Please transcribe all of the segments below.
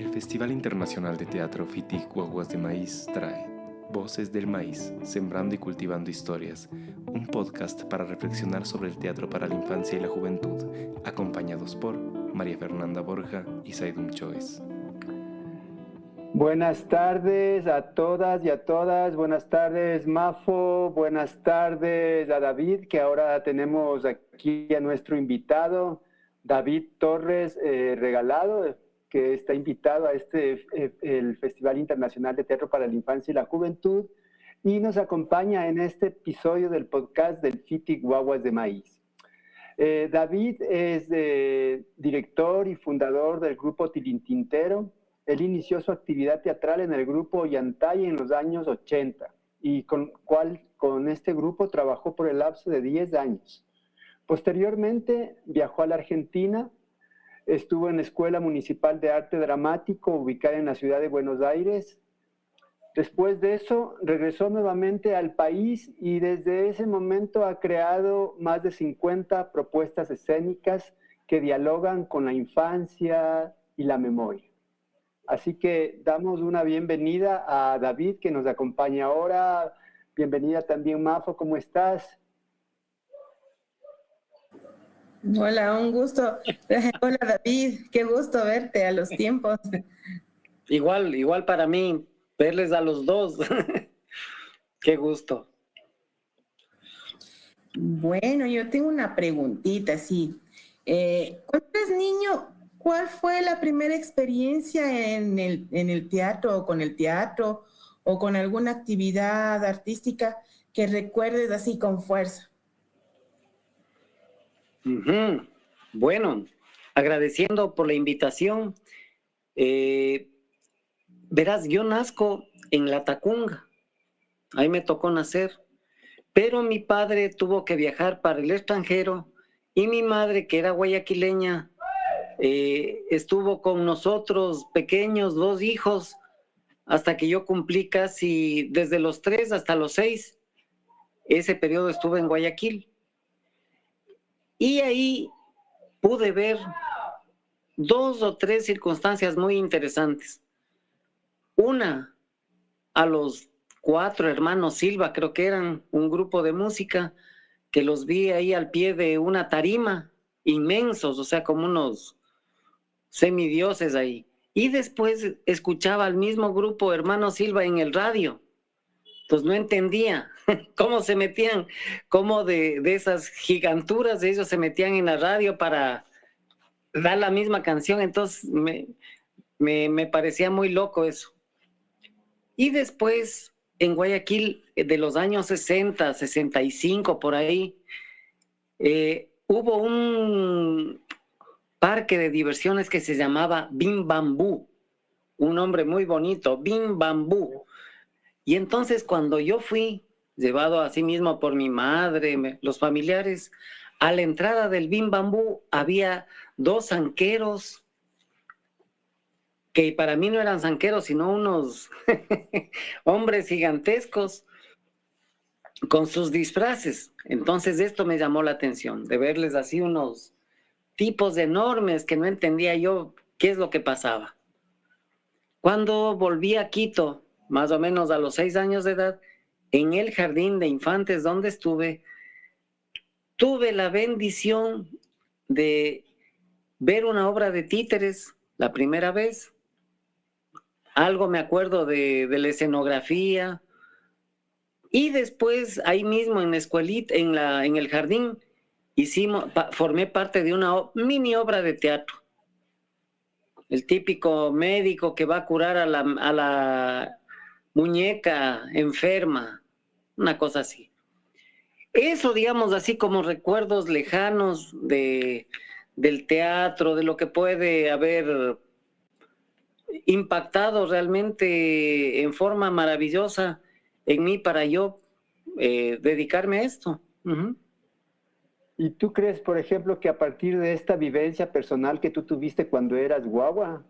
El Festival Internacional de Teatro FITIC Guaguas de Maíz trae Voces del Maíz, Sembrando y Cultivando Historias, un podcast para reflexionar sobre el teatro para la infancia y la juventud, acompañados por María Fernanda Borja y Saidum Choes. Buenas tardes a todas y a todas. Buenas tardes, Mafo. Buenas tardes a David, que ahora tenemos aquí a nuestro invitado, David Torres Regalado, que está invitado a el Festival Internacional de Teatro para la Infancia y la Juventud, y nos acompaña en este episodio del podcast del FITIC Guaguas de Maíz. David es director y fundador del grupo Tilintintero. Él inició su actividad teatral en el grupo Ollantay en los años 80 y con este grupo trabajó por el lapso de 10 años. Posteriormente viajó a la Argentina, estuvo en la Escuela Municipal de Arte Dramático ubicada en la ciudad de Buenos Aires. Después de eso regresó nuevamente al país y desde ese momento ha creado más de 50 propuestas escénicas que dialogan con la infancia y la memoria. Así que damos una bienvenida a David, que nos acompaña ahora. Bienvenida también, Mafo, ¿cómo estás? Hola, un gusto. Hola, David, qué gusto verte a los tiempos. Igual para mí, verles a los dos. Qué gusto. Bueno, yo tengo una preguntita, sí. Cuando eres niño, ¿cuál fue la primera experiencia en el teatro o con el teatro o con alguna actividad artística que recuerdes así con fuerza? Bueno, agradeciendo por la invitación. Verás, yo nazco en La Tacunga, ahí me tocó nacer, pero mi padre tuvo que viajar para el extranjero y mi madre, que era guayaquileña, estuvo con nosotros pequeños, 2 hijos, hasta que yo cumplí casi desde los 3 hasta los 6. Ese periodo estuve en Guayaquil. Y ahí pude ver 2 o 3 circunstancias muy interesantes. Una, a los 4 hermanos Silva, creo que eran un grupo de música, que los vi ahí al pie de una tarima, inmensos, o sea, como unos semidioses ahí. Y después escuchaba al mismo grupo hermano Silva en el radio. Entonces no entendía cómo se metían, cómo de esas giganturas ellos se metían en la radio para dar la misma canción. Entonces me parecía muy loco eso. Y después en Guayaquil, de los años 60, 65, por ahí, hubo un parque de diversiones que se llamaba Bim Bambú, un nombre muy bonito, Bim Bambú. Y entonces cuando yo fui, llevado a sí mismo por mi madre, los familiares, a la entrada del Bim Bambú había 2 zanqueros, que para mí no eran zanqueros, sino unos hombres gigantescos con sus disfraces. Entonces esto me llamó la atención, de verles así unos tipos enormes que no entendía yo qué es lo que pasaba. Cuando volví a Quito, más o menos a los 6 años de edad, en el jardín de infantes donde estuve, tuve la bendición de ver una obra de títeres la primera vez. Algo me acuerdo de la escenografía. Y después, ahí mismo en la escuelita, en el jardín, formé parte de una mini obra de teatro. El típico médico que va a curar a la muñeca enferma, una cosa así. Eso, digamos, así como recuerdos lejanos del teatro, de lo que puede haber impactado realmente en forma maravillosa en mí para yo dedicarme a esto. ¿Y tú crees, por ejemplo, que a partir de esta vivencia personal que tú tuviste cuando eras guagua,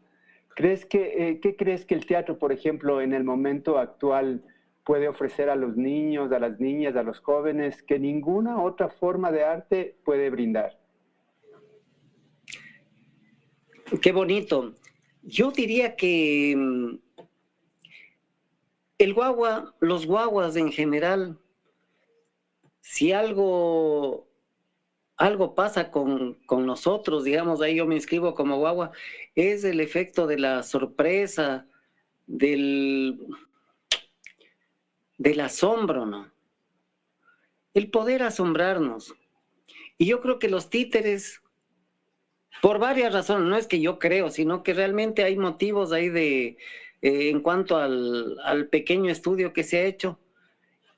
¿qué crees que el teatro, por ejemplo, en el momento actual puede ofrecer a los niños, a las niñas, a los jóvenes, que ninguna otra forma de arte puede brindar? Qué bonito. Yo diría que los guaguas en general, si algo pasa con nosotros, digamos, ahí yo me inscribo como guagua, es el efecto de la sorpresa, del asombro, ¿no? El poder asombrarnos. Y yo creo que los títeres, por varias razones, no es que yo creo, sino que realmente hay motivos ahí en cuanto al pequeño estudio que se ha hecho,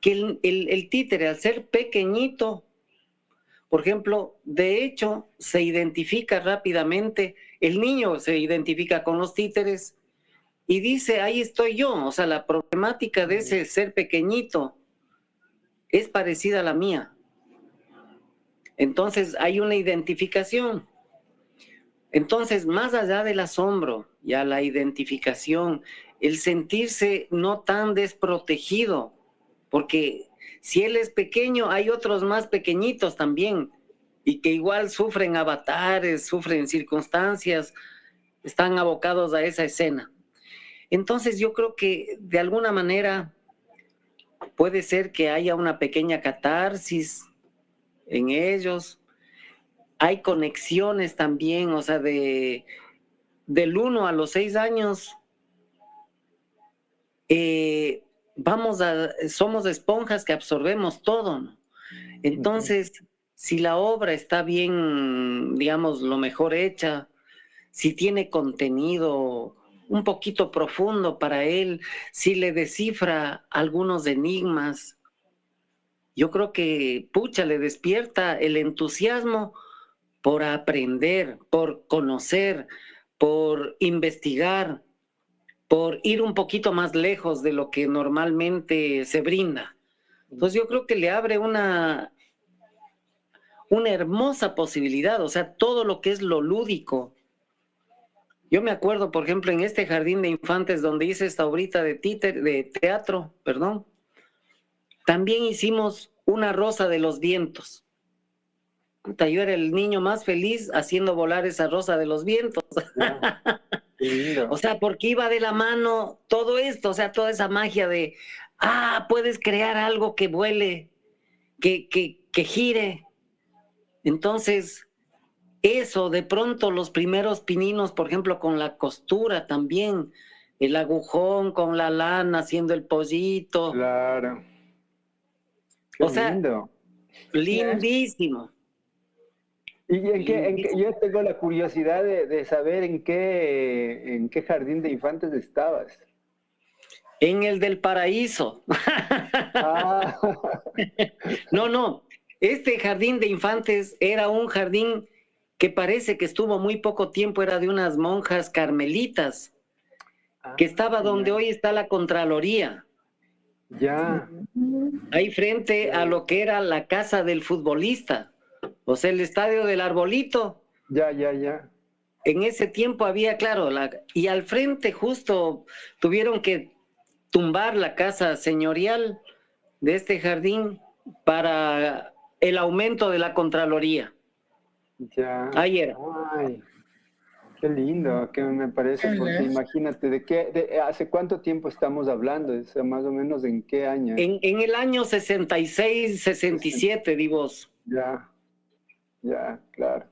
que el títere, al ser pequeñito, por ejemplo, de hecho, se identifica rápidamente, el niño se identifica con los títeres y dice, ahí estoy yo. O sea, la problemática de ese ser pequeñito es parecida a la mía. Entonces, hay una identificación. Entonces, más allá del asombro, ya la identificación, el sentirse no tan desprotegido, porque si él es pequeño, hay otros más pequeñitos también, y que igual sufren avatares, sufren circunstancias, están abocados a esa escena. Entonces yo creo que de alguna manera puede ser que haya una pequeña catarsis en ellos. Hay conexiones también, o sea, del 1 a los 6 años, somos esponjas que absorbemos todo, ¿no? Entonces, si la obra está bien, digamos, lo mejor hecha, si tiene contenido un poquito profundo para él, si le descifra algunos enigmas, yo creo que, pucha, le despierta el entusiasmo por aprender, por conocer, por investigar, por ir un poquito más lejos de lo que normalmente se brinda. Entonces yo creo que le abre una hermosa posibilidad, o sea, todo lo que es lo lúdico. Yo me acuerdo, por ejemplo, en este jardín de infantes donde hice esta obrita de teatro, también hicimos una rosa de los vientos. Puta, yo era el niño más feliz haciendo volar esa rosa de los vientos. Lindo. O sea, porque iba de la mano todo esto, o sea, toda esa magia de, puedes crear algo que vuele, que gire. Entonces, eso, de pronto los primeros pininos, por ejemplo, con la costura también, el agujón con la lana haciendo el pollito. Claro. Qué o sea, lindo. Lindísimo. ¿Y yo tengo la curiosidad de saber en qué jardín de infantes estabas? En el del Paraíso. Ah. No, este jardín de infantes era un jardín que parece que estuvo muy poco tiempo, era de unas monjas carmelitas, que estaba donde hoy está la Contraloría. Ya. Ahí frente a lo que era la casa del futbolista, o sea, el estadio del Arbolito. Ya. En ese tiempo había, claro, y al frente justo tuvieron que tumbar la casa señorial de este jardín para el aumento de la Contraloría. Ya. Ahí era. Ay, qué lindo, que me parece, porque imagínate, ¿hace cuánto tiempo estamos hablando? O sea, más o menos en qué año. En el año 66, 67, digo. Ya, claro.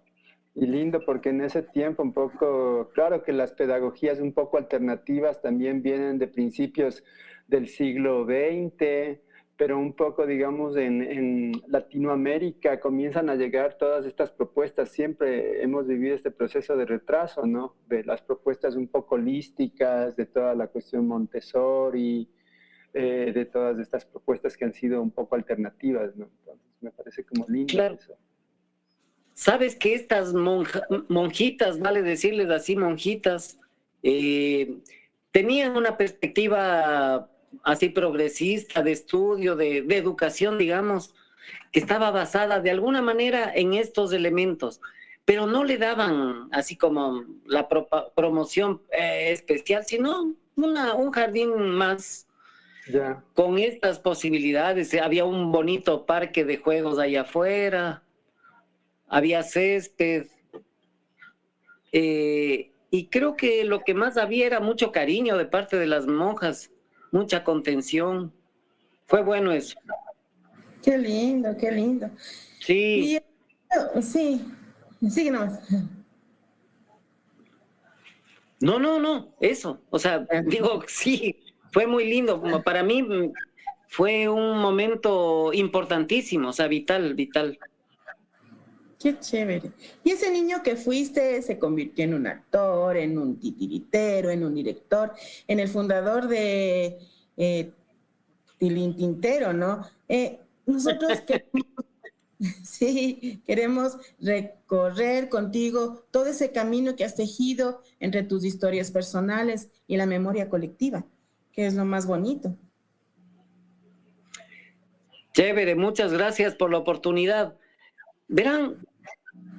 Y lindo porque en ese tiempo un poco, claro que las pedagogías un poco alternativas también vienen de principios del siglo XX, pero un poco, digamos, en Latinoamérica comienzan a llegar todas estas propuestas. Siempre hemos vivido este proceso de retraso, ¿no? De las propuestas un poco holísticas, de toda la cuestión Montessori, de todas estas propuestas que han sido un poco alternativas, ¿no? Entonces me parece como lindo, claro. Eso. ¿Sabes que estas monjitas, vale decirles así, monjitas, tenían una perspectiva así progresista de estudio, de educación, digamos, que estaba basada de alguna manera en estos elementos, pero no le daban así como la promoción especial, sino un jardín más con estas posibilidades. Había un bonito parque de juegos allá afuera, había césped, y y creo que lo que más había era mucho cariño de parte de las monjas, mucha contención. Fue bueno eso. Qué lindo, qué lindo. Sí. Y sí, sigue nomás. No, eso. O sea, digo, sí, fue muy lindo. Como para mí fue un momento importantísimo, o sea, vital, vital. Qué chévere. Y ese niño que fuiste se convirtió en un actor, en un titiritero, en un director, en el fundador de Tilintintero, ¿no? Nosotros queremos, sí, queremos recorrer contigo todo ese camino que has tejido entre tus historias personales y la memoria colectiva, que es lo más bonito. Chévere, muchas gracias por la oportunidad. Verán,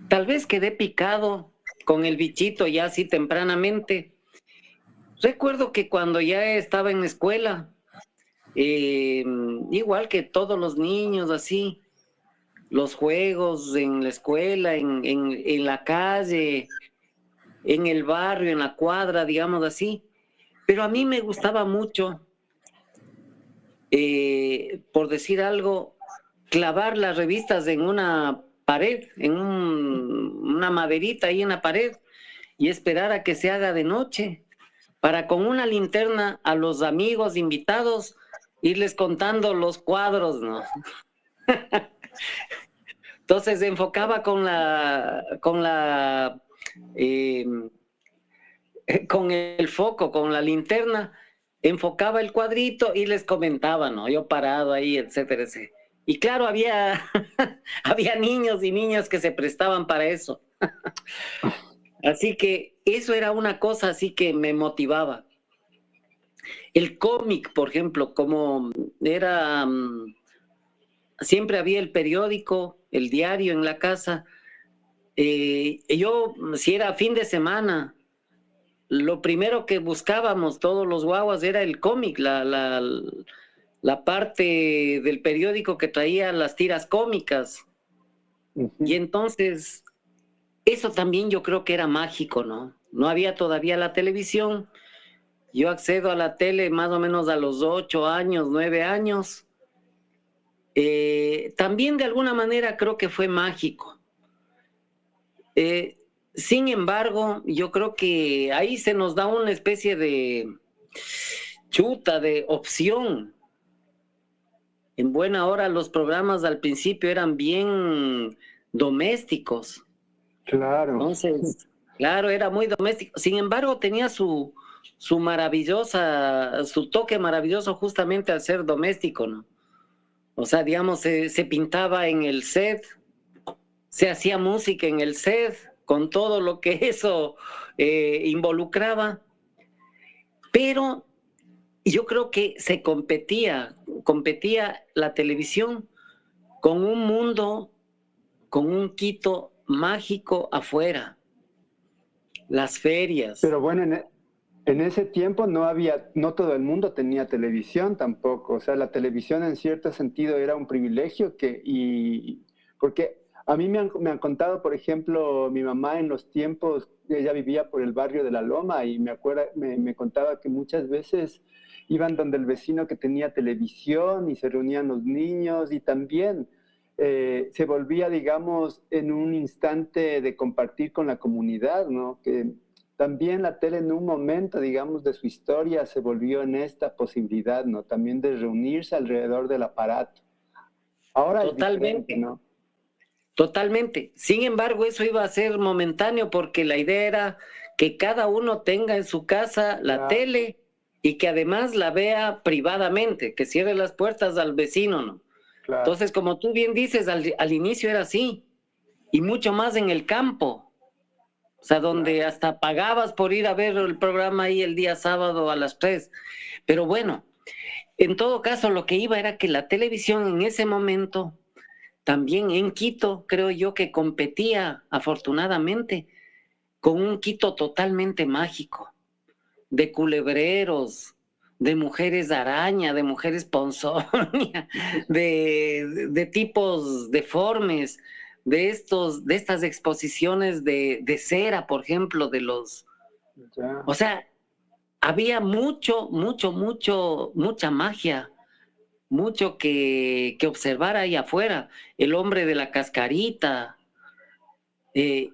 tal vez quedé picado con el bichito ya así tempranamente. Recuerdo que cuando ya estaba en la escuela, igual que todos los niños así, los juegos en la escuela, en la calle, en el barrio, en la cuadra, digamos así. Pero a mí me gustaba mucho, por decir algo, clavar las revistas en una pared, una maderita ahí en la pared, y esperar a que se haga de noche, para con una linterna a los amigos invitados irles contando los cuadros, ¿no? Entonces enfocaba eh, con el foco, con la linterna, enfocaba el cuadrito y les comentaba, ¿no? Yo parado ahí, etcétera, etcétera. Y claro, había, había niños y niñas que se prestaban para eso. Así que eso era una cosa así que me motivaba. El cómic, por ejemplo, como era, siempre había el periódico, el diario en la casa. Yo, si era fin de semana, lo primero que buscábamos todos los guaguas era el cómic, la parte del periódico que traía las tiras cómicas. Y entonces, eso también yo creo que era mágico, ¿no? No había todavía la televisión. Yo accedo a la tele más o menos a los 8 años, 9 años. También de alguna manera creo que fue mágico. Sin embargo, yo creo que ahí se nos da una especie de chuta, de opción. En buena hora los programas al principio eran bien domésticos. Claro. Entonces, claro, era muy doméstico. Sin embargo, tenía su toque maravilloso justamente al ser doméstico, ¿no? O sea, digamos, se pintaba en el set, se hacía música en el set, con todo lo que eso involucraba. Pero yo creo que se competía la televisión con un mundo, con un Quito mágico afuera, las ferias. Pero bueno, en ese tiempo no todo el mundo tenía televisión tampoco. O sea, la televisión en cierto sentido era un privilegio porque a mí me han contado, por ejemplo, mi mamá en los tiempos, ella vivía por el barrio de La Loma y me contaba que muchas veces iban donde el vecino que tenía televisión y se reunían los niños y también se volvía, digamos, en un instante de compartir con la comunidad, ¿no? Que también la tele en un momento, digamos, de su historia se volvió en esta posibilidad, ¿no? También de reunirse alrededor del aparato. Ahora Totalmente, es diferente, ¿no? Totalmente. Sin embargo, eso iba a ser momentáneo porque la idea era que cada uno tenga en su casa la tele y que además la vea privadamente, que cierre las puertas al vecino, ¿no? Claro. Entonces, como tú bien dices, al inicio era así, y mucho más en el campo, o sea, donde hasta pagabas por ir a ver el programa ahí el día sábado a las 3. Pero bueno, en todo caso, lo que iba era que la televisión en ese momento, también en Quito, creo yo que competía, afortunadamente, con un Quito totalmente mágico, de culebreros, de mujeres araña, de mujeres ponzoña, de tipos deformes, de estas exposiciones de cera, por ejemplo, de los Ya. O sea, había mucha magia, mucho que observar ahí afuera. El hombre de la cascarita, eh,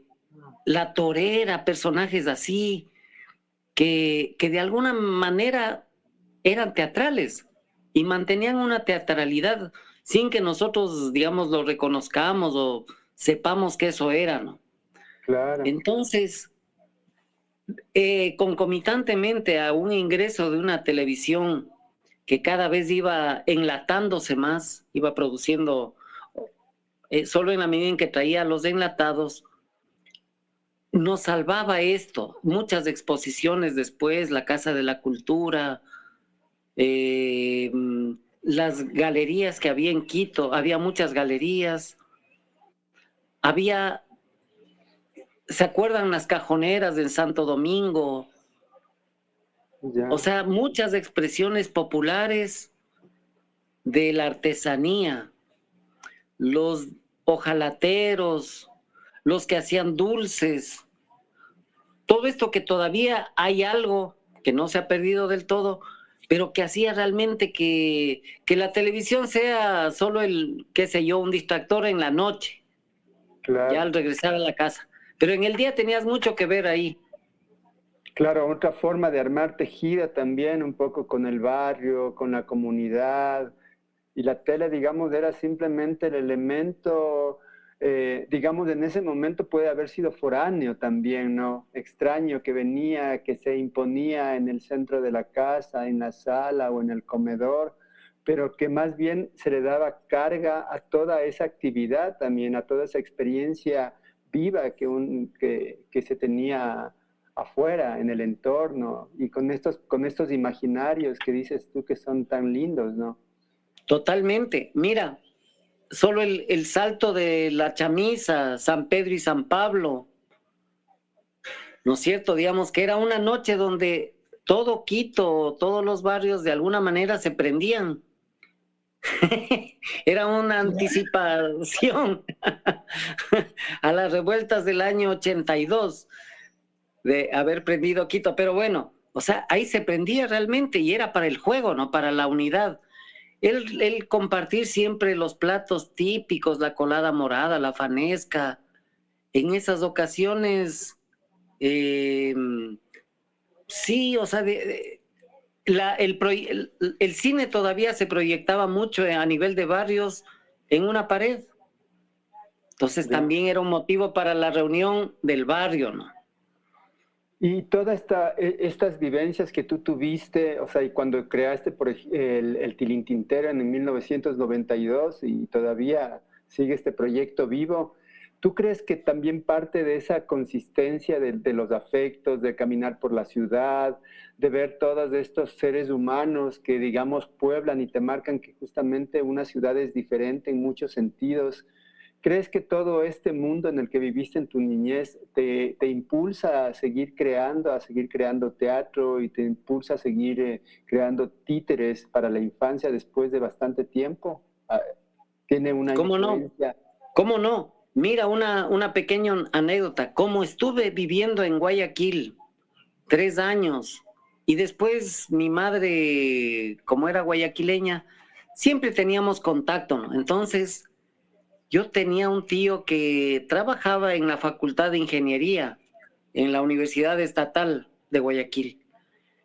la torera, personajes así, que de alguna manera eran teatrales y mantenían una teatralidad sin que nosotros, digamos, lo reconozcamos o sepamos que eso era, ¿no? Claro. Entonces, concomitantemente a un ingreso de una televisión que cada vez iba enlatándose más, iba produciendo, solo en la medida en que traía los enlatados, nos salvaba esto. Muchas exposiciones después, la Casa de la Cultura, eh, las galerías que había en Quito, había muchas galerías, había, ¿se acuerdan las cajoneras en Santo Domingo? Ya. O sea, muchas expresiones populares de la artesanía, los hojalateros, los que hacían dulces, todo esto que todavía hay algo que no se ha perdido del todo, pero que hacía realmente que la televisión sea solo el, qué sé yo, un distractor en la noche, Claro. ya al regresar a la casa. Pero en el día tenías mucho que ver ahí. Claro, otra forma de armar tejida también, un poco con el barrio, con la comunidad. Y la tele, digamos, era simplemente el elemento, digamos, en ese momento puede haber sido foráneo también, ¿no? Extraño que venía, que se imponía en el centro de la casa, en la sala o en el comedor, pero que más bien se le daba carga a toda esa actividad también, a toda esa experiencia viva que se tenía afuera, en el entorno, y con estos imaginarios que dices tú que son tan lindos, ¿no? Totalmente. Mira, solo el salto de la chamisa, San Pedro y San Pablo, ¿no es cierto? Digamos que era una noche donde todo Quito, todos los barrios de alguna manera se prendían. Era una anticipación a las revueltas del año 82 de haber prendido Quito, pero bueno, o sea, ahí se prendía realmente y era para el juego, ¿no? Para la unidad. El compartir siempre los platos típicos, la colada morada, la fanesca, en esas ocasiones, eh, sí, o sea, el cine todavía se proyectaba mucho a nivel de barrios en una pared. Entonces también era un motivo para la reunión del barrio, ¿no? Y todas estas vivencias que tú tuviste, o sea, y cuando creaste el Tilintintero en 1992 y todavía sigue este proyecto vivo, ¿tú crees que también parte de esa consistencia de los afectos, de caminar por la ciudad, de ver todos estos seres humanos que, digamos, pueblan y te marcan que justamente una ciudad es diferente en muchos sentidos? ¿Crees que todo este mundo en el que viviste en tu niñez te impulsa a seguir creando teatro y te impulsa a seguir creando títeres para la infancia después de bastante tiempo? ¿Tiene una ¿Cómo no? influencia? ¿Cómo no? Mira, una pequeña anécdota. Como estuve viviendo en Guayaquil 3 años y después mi madre, como era guayaquileña, siempre teníamos contacto, ¿no? Entonces, yo tenía un tío que trabajaba en la Facultad de Ingeniería en la Universidad Estatal de Guayaquil.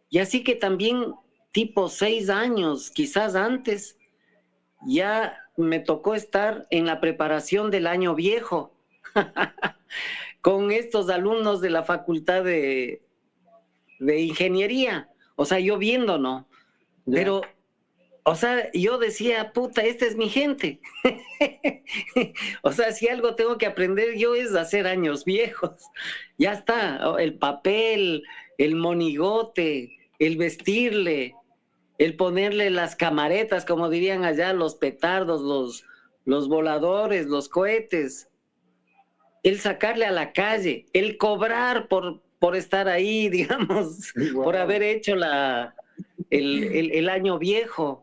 Y así que también, tipo 6 años, quizás antes, ya me tocó estar en la preparación del año viejo con estos alumnos de la Facultad de Ingeniería. O sea, yo viendo, ¿no? Ya. Pero, o sea, yo decía, puta, esta es mi gente. O sea, si algo tengo que aprender yo es hacer años viejos. Ya está, el papel, el monigote, el vestirle, el ponerle las camaretas, como dirían allá, los petardos, los voladores, los cohetes, el sacarle a la calle, el cobrar por estar ahí, digamos, Wow. por haber hecho el año viejo.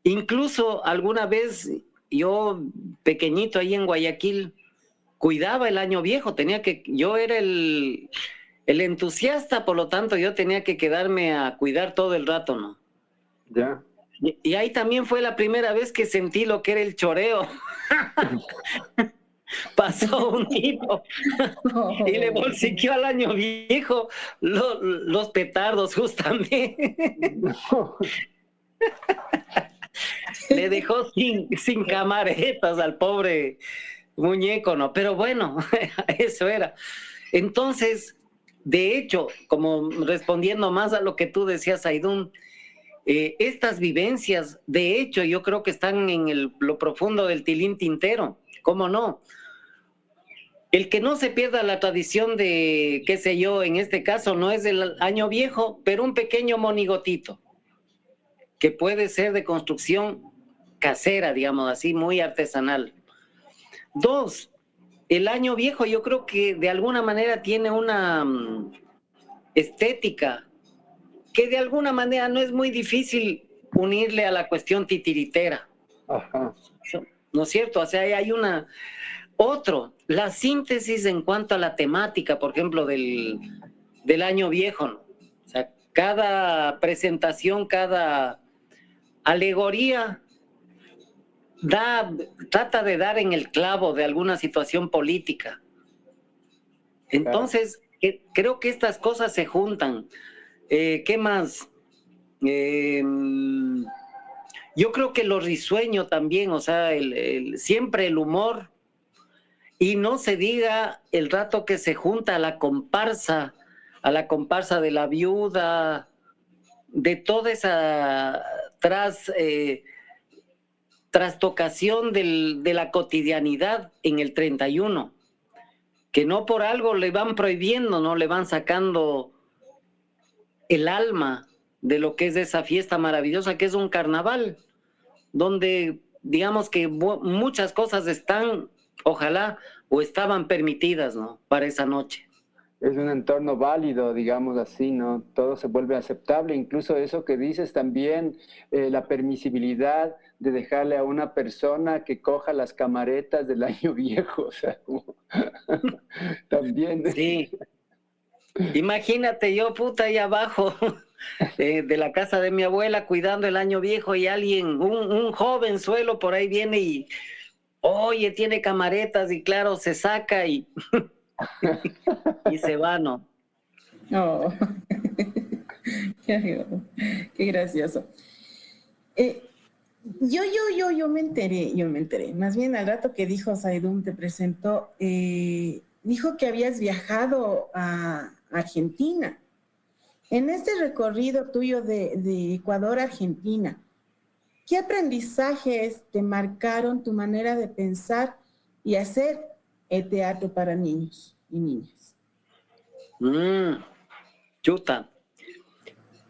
Incluso alguna vez yo, pequeñito ahí en Guayaquil, cuidaba el año viejo, yo era el entusiasta, por lo tanto, yo tenía que quedarme a cuidar todo el rato, ¿no? Ya. Y ahí también fue la primera vez que sentí lo que era el choreo. Pasó un tipo y le bolsiqueó al año viejo los petardos, justamente. Le dejó sin camaretas al pobre muñeco, ¿no? Pero bueno, eso era. Entonces, de hecho, como respondiendo más a lo que tú decías, Aidún, estas vivencias, de hecho, yo creo que están en lo profundo del Tilín Tintero. ¿Cómo no? El que no se pierda la tradición de, qué sé yo, en este caso no es del año viejo, pero un pequeño monigotito, que puede ser de construcción casera, digamos así, muy artesanal. 2, el año viejo yo creo que de alguna manera tiene una estética que de alguna manera no es muy difícil unirle a la cuestión titiritera. Ajá. ¿No es cierto? O sea, hay una... Otro, la síntesis en cuanto a la temática, por ejemplo, del año viejo, ¿no? O sea, cada presentación, cada alegoría trata de dar en el clavo de alguna situación política. Entonces, creo que estas cosas se juntan. ¿Qué más? Yo creo que lo risueño también, o sea, siempre el humor, y no se diga el rato que se junta a la comparsa de la viuda, de toda esa trastocación de la cotidianidad en el 31, que no por algo le van prohibiendo, no le van sacando el alma de lo que es esa fiesta maravillosa que es un carnaval, donde digamos que muchas cosas están, ojalá, o estaban permitidas, ¿no? Para esa noche. Es un entorno válido, digamos así, ¿no? Todo se vuelve aceptable, incluso eso que dices también, la permisibilidad de dejarle a una persona que coja las camaretas del año viejo, o sea, como... también. Sí. Imagínate yo, puta, ahí abajo de la casa de mi abuela cuidando el año viejo y alguien, un jovenzuelo por ahí viene y, oye, tiene camaretas y claro, se saca y, y se va, ¿no? Oh. Qué gracioso. Yo me enteré. Más bien al rato que dijo Saidum, te presentó, dijo que habías viajado a Argentina. En este recorrido tuyo de Ecuador a Argentina, ¿qué aprendizajes te marcaron tu manera de pensar y hacer el teatro para niños y niñas? Chuta.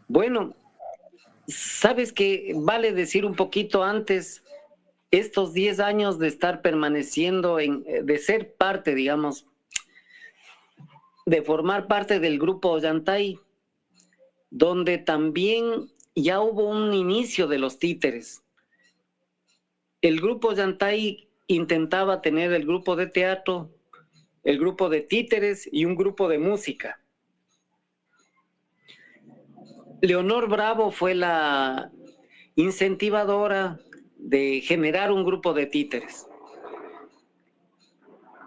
Bueno, sabes que vale decir un poquito antes, estos 10 años de estar permaneciendo, de ser parte, digamos, de formar parte del grupo Ollantay, donde también ya hubo un inicio de los títeres. El grupo Ollantay intentaba tener el grupo de teatro, el grupo de títeres y un grupo de música. Leonor Bravo fue la incentivadora de generar un grupo de títeres.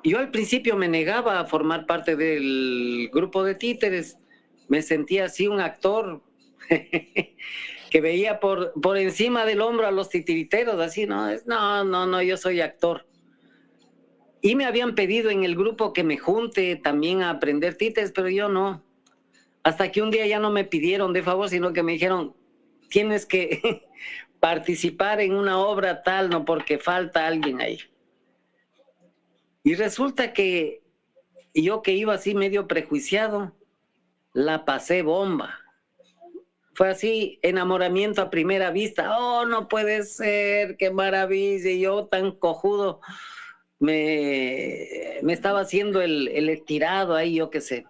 Yo al principio me negaba a formar parte del grupo de títeres, me sentía así un actor que veía por encima del hombro a los titiriteros, así, no, yo soy actor. Y me habían pedido en el grupo que me junte también a aprender títeres, pero yo no. Hasta que un día ya no me pidieron de favor, sino que me dijeron, tienes que participar en una obra tal, no, porque falta alguien ahí. Y resulta que yo que iba así medio prejuiciado, la pasé bomba. Fue así, enamoramiento a primera vista. Oh, no puede ser, qué maravilla. Y yo tan cojudo me estaba haciendo el estirado ahí, yo qué sé.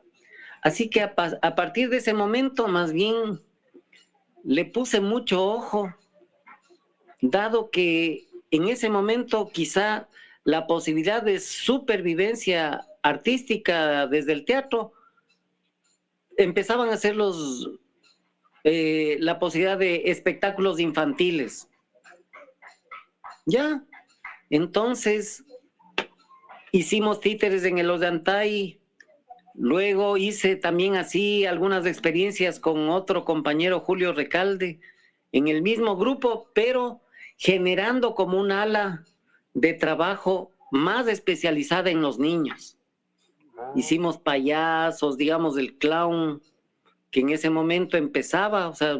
Así que a partir de ese momento, más bien, le puse mucho ojo, dado que en ese momento quizá la posibilidad de supervivencia artística desde el teatro empezaban a hacer la posibilidad de espectáculos infantiles. Ya, entonces hicimos títeres en el Ollantay. Luego hice también así algunas experiencias con otro compañero, Julio Recalde, en el mismo grupo, pero generando como un ala de trabajo más especializada en los niños. Hicimos payasos, digamos, el clown, que en ese momento empezaba, o sea,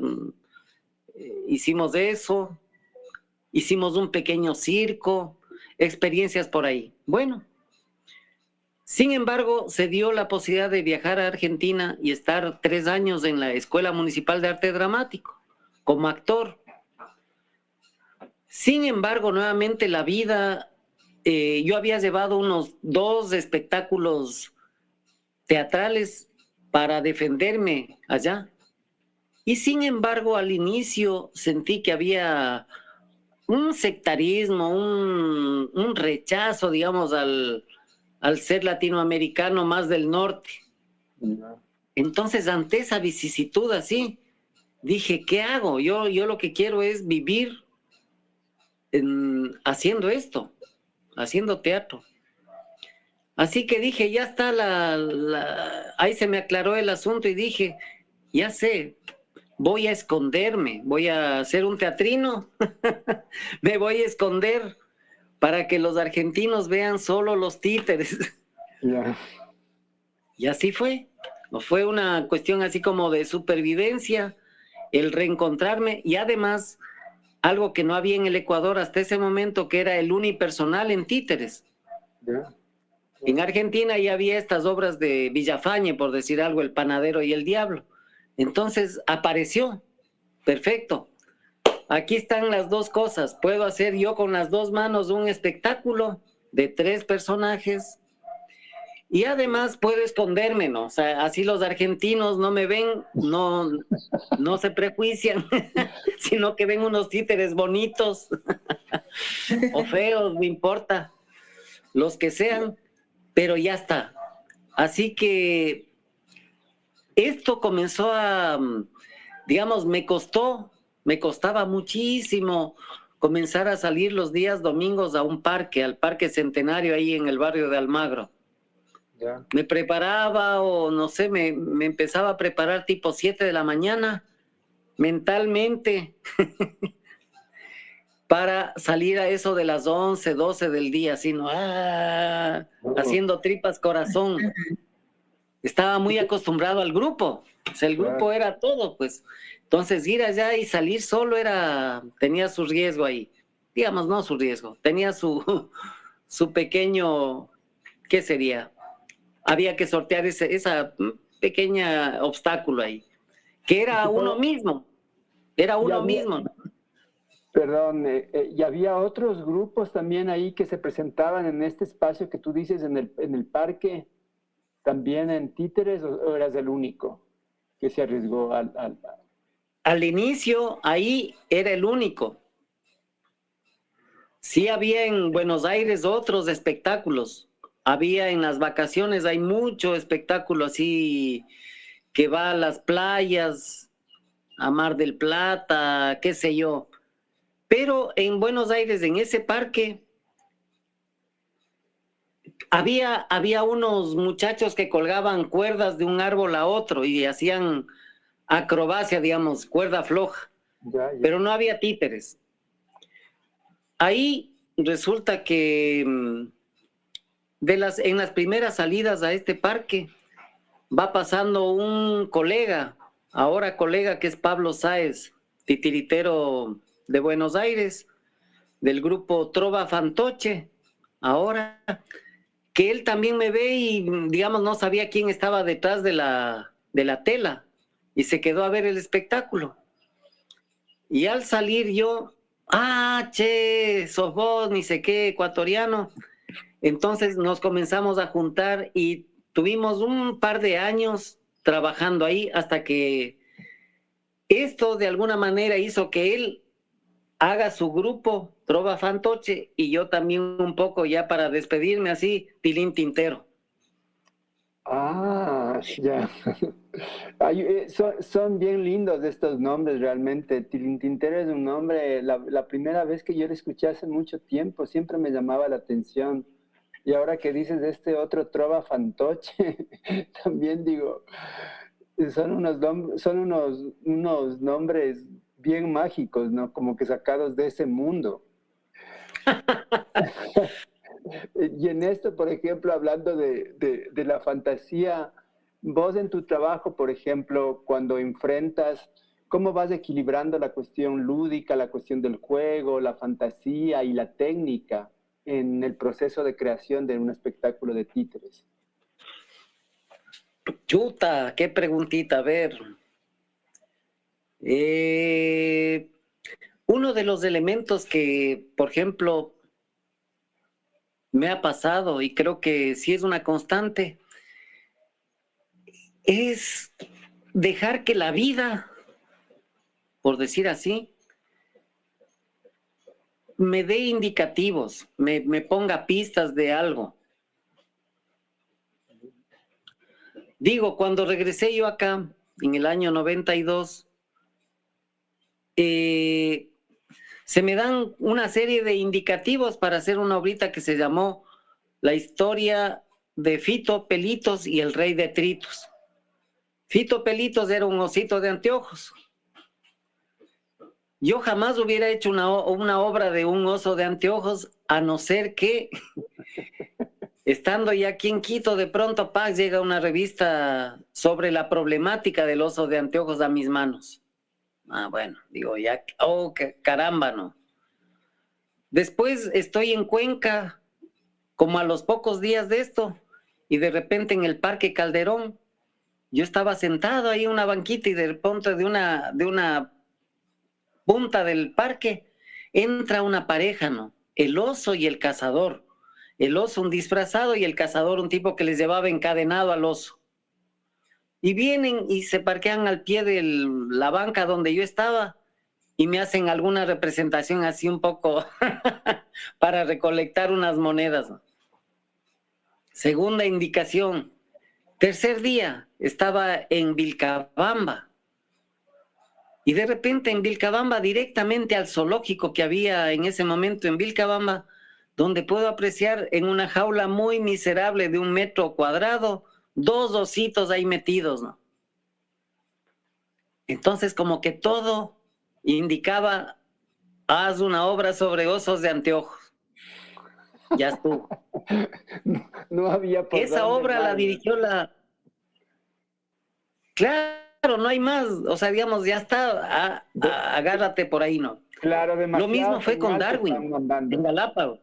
hicimos eso, hicimos un pequeño circo, experiencias por ahí. Bueno, sin embargo, se dio la posibilidad de viajar a Argentina y estar 3 años en la Escuela Municipal de Arte Dramático como actor. Sin embargo, nuevamente la vida, yo había llevado unos 2 espectáculos teatrales para defenderme allá. Y sin embargo, al inicio sentí que había un sectarismo, un rechazo, digamos, al ser latinoamericano más del norte. Entonces, ante esa vicisitud así, dije, ¿qué hago? Yo lo que quiero es vivir haciendo esto, haciendo teatro. Así que dije, ya está ahí se me aclaró el asunto y dije, ya sé, voy a esconderme, voy a hacer un teatrino, me voy a esconder para que los argentinos vean solo los títeres. Yeah. Y así fue. Fue una cuestión así como de supervivencia, el reencontrarme y además algo que no había en el Ecuador hasta ese momento, que era el unipersonal en títeres. Yeah. En Argentina ya había estas obras de Villafañe, por decir algo, El Panadero y el Diablo. Entonces apareció. Perfecto. Aquí están las 2 cosas. Puedo hacer yo con las 2 manos un espectáculo de 3 personajes y además puedo esconderme, ¿no? O sea, así los argentinos no me ven, no se prejuician, sino que ven unos títeres bonitos o feos, no importa, los que sean, pero ya está. Así que esto comenzó a, digamos, me costaba muchísimo comenzar a salir los días domingos a un parque, al Parque Centenario ahí en el barrio de Almagro. Yeah. Me preparaba o no sé, me empezaba a preparar tipo 7 de la mañana mentalmente para salir a eso de las 11, 12 del día, así, ¿no? Haciendo tripas corazón. Estaba muy acostumbrado al grupo, o sea, el grupo era todo, pues. Entonces ir allá y salir solo tenía su riesgo ahí. Digamos, no su riesgo, tenía su pequeño, ¿qué sería? Había que sortear esa pequeña obstáculo ahí, que era uno mismo, mismo. Perdón, ¿y había otros grupos también ahí que se presentaban en este espacio que tú dices en el parque, también en títeres, o eras el único que se arriesgó Al inicio, ahí era el único. Sí había en Buenos Aires otros espectáculos. Había en las vacaciones, hay mucho espectáculo así que va a las playas, a Mar del Plata, qué sé yo. Pero en Buenos Aires, en ese parque, había unos muchachos que colgaban cuerdas de un árbol a otro y hacían acrobacia, digamos, cuerda floja. Ya. Pero no había títeres. Ahí resulta que en las primeras salidas a este parque va pasando un colega, ahora colega, que es Pablo Sáez, titiritero de Buenos Aires, del grupo Trova Fantoche, ahora, que él también me ve y, digamos, no sabía quién estaba detrás de la tela y se quedó a ver el espectáculo. Y al salir yo, che, sos vos, ni sé qué, ecuatoriano. Entonces nos comenzamos a juntar y tuvimos un par de años trabajando ahí hasta que esto de alguna manera hizo que él haga su grupo Trova Fantoche y yo también un poco ya para despedirme así, Tilín Tintero. Ya. Son bien lindos estos nombres realmente. Tintero es un nombre, la primera vez que yo lo escuché hace mucho tiempo, siempre me llamaba la atención. Y ahora que dices de este otro Trova Fantoche, también digo, son unos nombres bien mágicos, ¿no? Como que sacados de ese mundo. Y en esto, por ejemplo, hablando de la fantasía, vos en tu trabajo, por ejemplo, cuando enfrentas, ¿cómo vas equilibrando la cuestión lúdica, la cuestión del juego, la fantasía y la técnica en el proceso de creación de un espectáculo de títeres? Chuta, qué preguntita, a ver. Uno de los elementos que, por ejemplo, me ha pasado y creo que sí es una constante, es dejar que la vida, por decir así, me dé indicativos, me ponga pistas de algo. Digo, cuando regresé yo acá, en el año 92, se me dan una serie de indicativos para hacer una obrita que se llamó La historia de Fito Pelitos y el rey de Tritos. Fito Pelitos era un osito de anteojos. Yo jamás hubiera hecho una obra de un oso de anteojos, a no ser que, estando ya aquí en Quito, de pronto, Paz, llega una revista sobre la problemática del oso de anteojos a mis manos. Ah, bueno, digo, ya, oh, caramba, ¿no? Después estoy en Cuenca, como a los pocos días de esto, y de repente en el Parque Calderón, yo estaba sentado ahí en una banquita y de pronto de una punta del parque entra una pareja, ¿no? El oso y el cazador. El oso un disfrazado y el cazador un tipo que les llevaba encadenado al oso. Y vienen y se parquean al pie de la banca donde yo estaba y me hacen alguna representación así un poco para recolectar unas monedas, ¿no? Segunda indicación. Tercer día, estaba en Vilcabamba. Y de repente en Vilcabamba, directamente al zoológico que había en ese momento en Vilcabamba, donde puedo apreciar en una jaula muy miserable de 1 metro cuadrado, 2 ositos ahí metidos, ¿no? Entonces, como que todo indicaba, haz una obra sobre osos de anteojos. Ya estuvo. No había por Esa dónde obra más, la dirigió la... Claro, no hay más. O sea, digamos, ya está. Agárrate por ahí, ¿no? Claro, Lo mismo demasiada fue con señal te Darwin, están mandando. en Galápagos.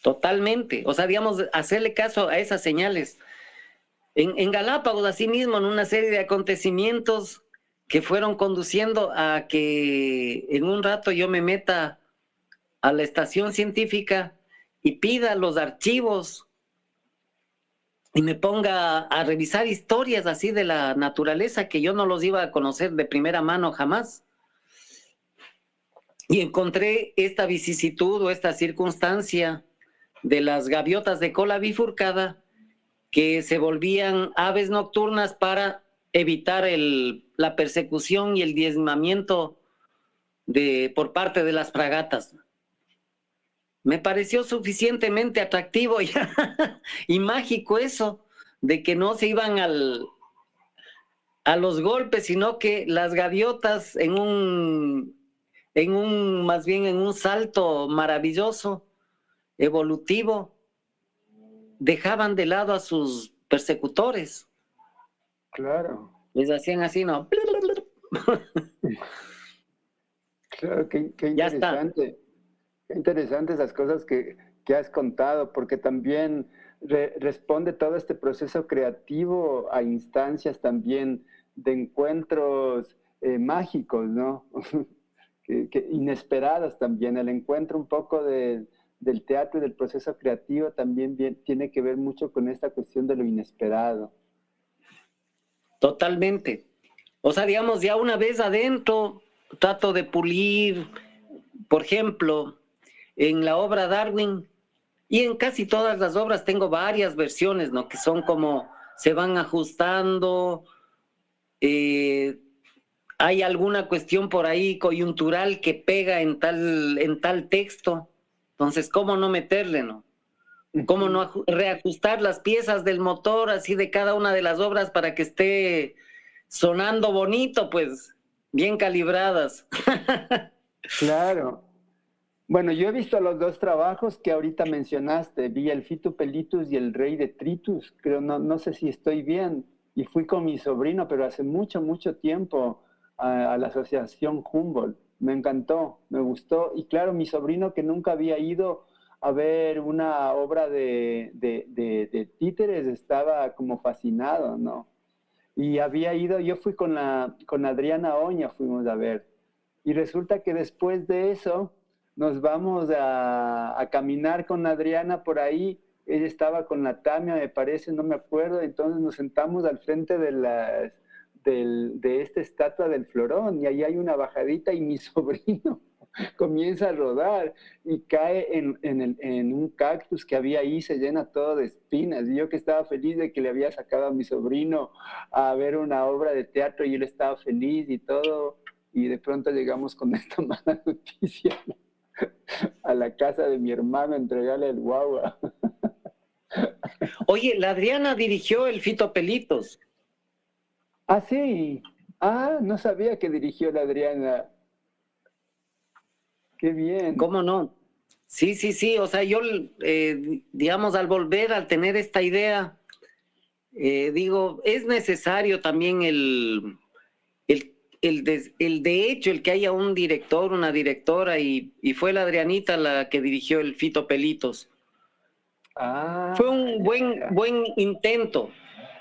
Totalmente. O sea, digamos, hacerle caso a esas señales. En Galápagos, asimismo, en una serie de acontecimientos que fueron conduciendo a que en un rato yo me meta a la estación científica y pida los archivos y me ponga a revisar historias así de la naturaleza que yo no los iba a conocer de primera mano jamás. Y encontré esta vicisitud o esta circunstancia de las gaviotas de cola bifurcada que se volvían aves nocturnas para evitar la persecución y el diezmamiento por parte de las fragatas. Me pareció suficientemente atractivo y mágico eso, de que no se iban a los golpes, sino que las gaviotas más bien en un salto maravilloso, evolutivo, dejaban de lado a sus persecutores. Claro. Les hacían así, ¿no? Claro, qué Ya está. interesante. Qué interesante esas cosas que has contado, porque también responde todo este proceso creativo a instancias también de encuentros mágicos, ¿no? Inesperados también. El encuentro un poco del teatro y del proceso creativo también tiene que ver mucho con esta cuestión de lo inesperado. Totalmente. O sea, digamos, ya una vez adentro, trato de pulir, por ejemplo, en la obra Darwin, y en casi todas las obras tengo varias versiones, ¿no? Que son como se van ajustando, hay alguna cuestión por ahí coyuntural que pega en tal texto, entonces, ¿cómo no meterle, no? ¿Cómo no reajustar las piezas del motor así de cada una de las obras para que esté sonando bonito, pues, bien calibradas? Claro. Bueno, yo he visto los dos trabajos que ahorita mencionaste. Vi el Fito Pelitus y el Rey Detritus. Creo, no sé si estoy bien. Y fui con mi sobrino, pero hace mucho, mucho tiempo a la Asociación Humboldt. Me encantó, me gustó. Y claro, mi sobrino que nunca había ido a ver una obra de títeres estaba como fascinado, ¿no? Y había ido, yo fui con Adriana Oña, fuimos a ver. Y resulta que después de eso nos vamos a caminar con Adriana por ahí. Ella estaba con la Tamia, me parece, no me acuerdo. Entonces nos sentamos al frente de esta estatua del Florón y ahí hay una bajadita y mi sobrino comienza a rodar y cae en un cactus que había ahí, se llena todo de espinas. Y yo que estaba feliz de que le había sacado a mi sobrino a ver una obra de teatro y él estaba feliz y todo. Y de pronto llegamos con esta mala noticia a la casa de mi hermano a entregarle el guagua. Oye, la Adriana dirigió el Fito Pelitos. Ah, sí. Ah, no sabía que dirigió la Adriana. Qué bien. ¿Cómo no? Sí, o sea, yo, digamos, al tener esta idea, digo, es necesario también el de hecho, el que haya un director, una directora, y fue la Adrianita la que dirigió el Fito Pelitos. Ah, fue un buen intento,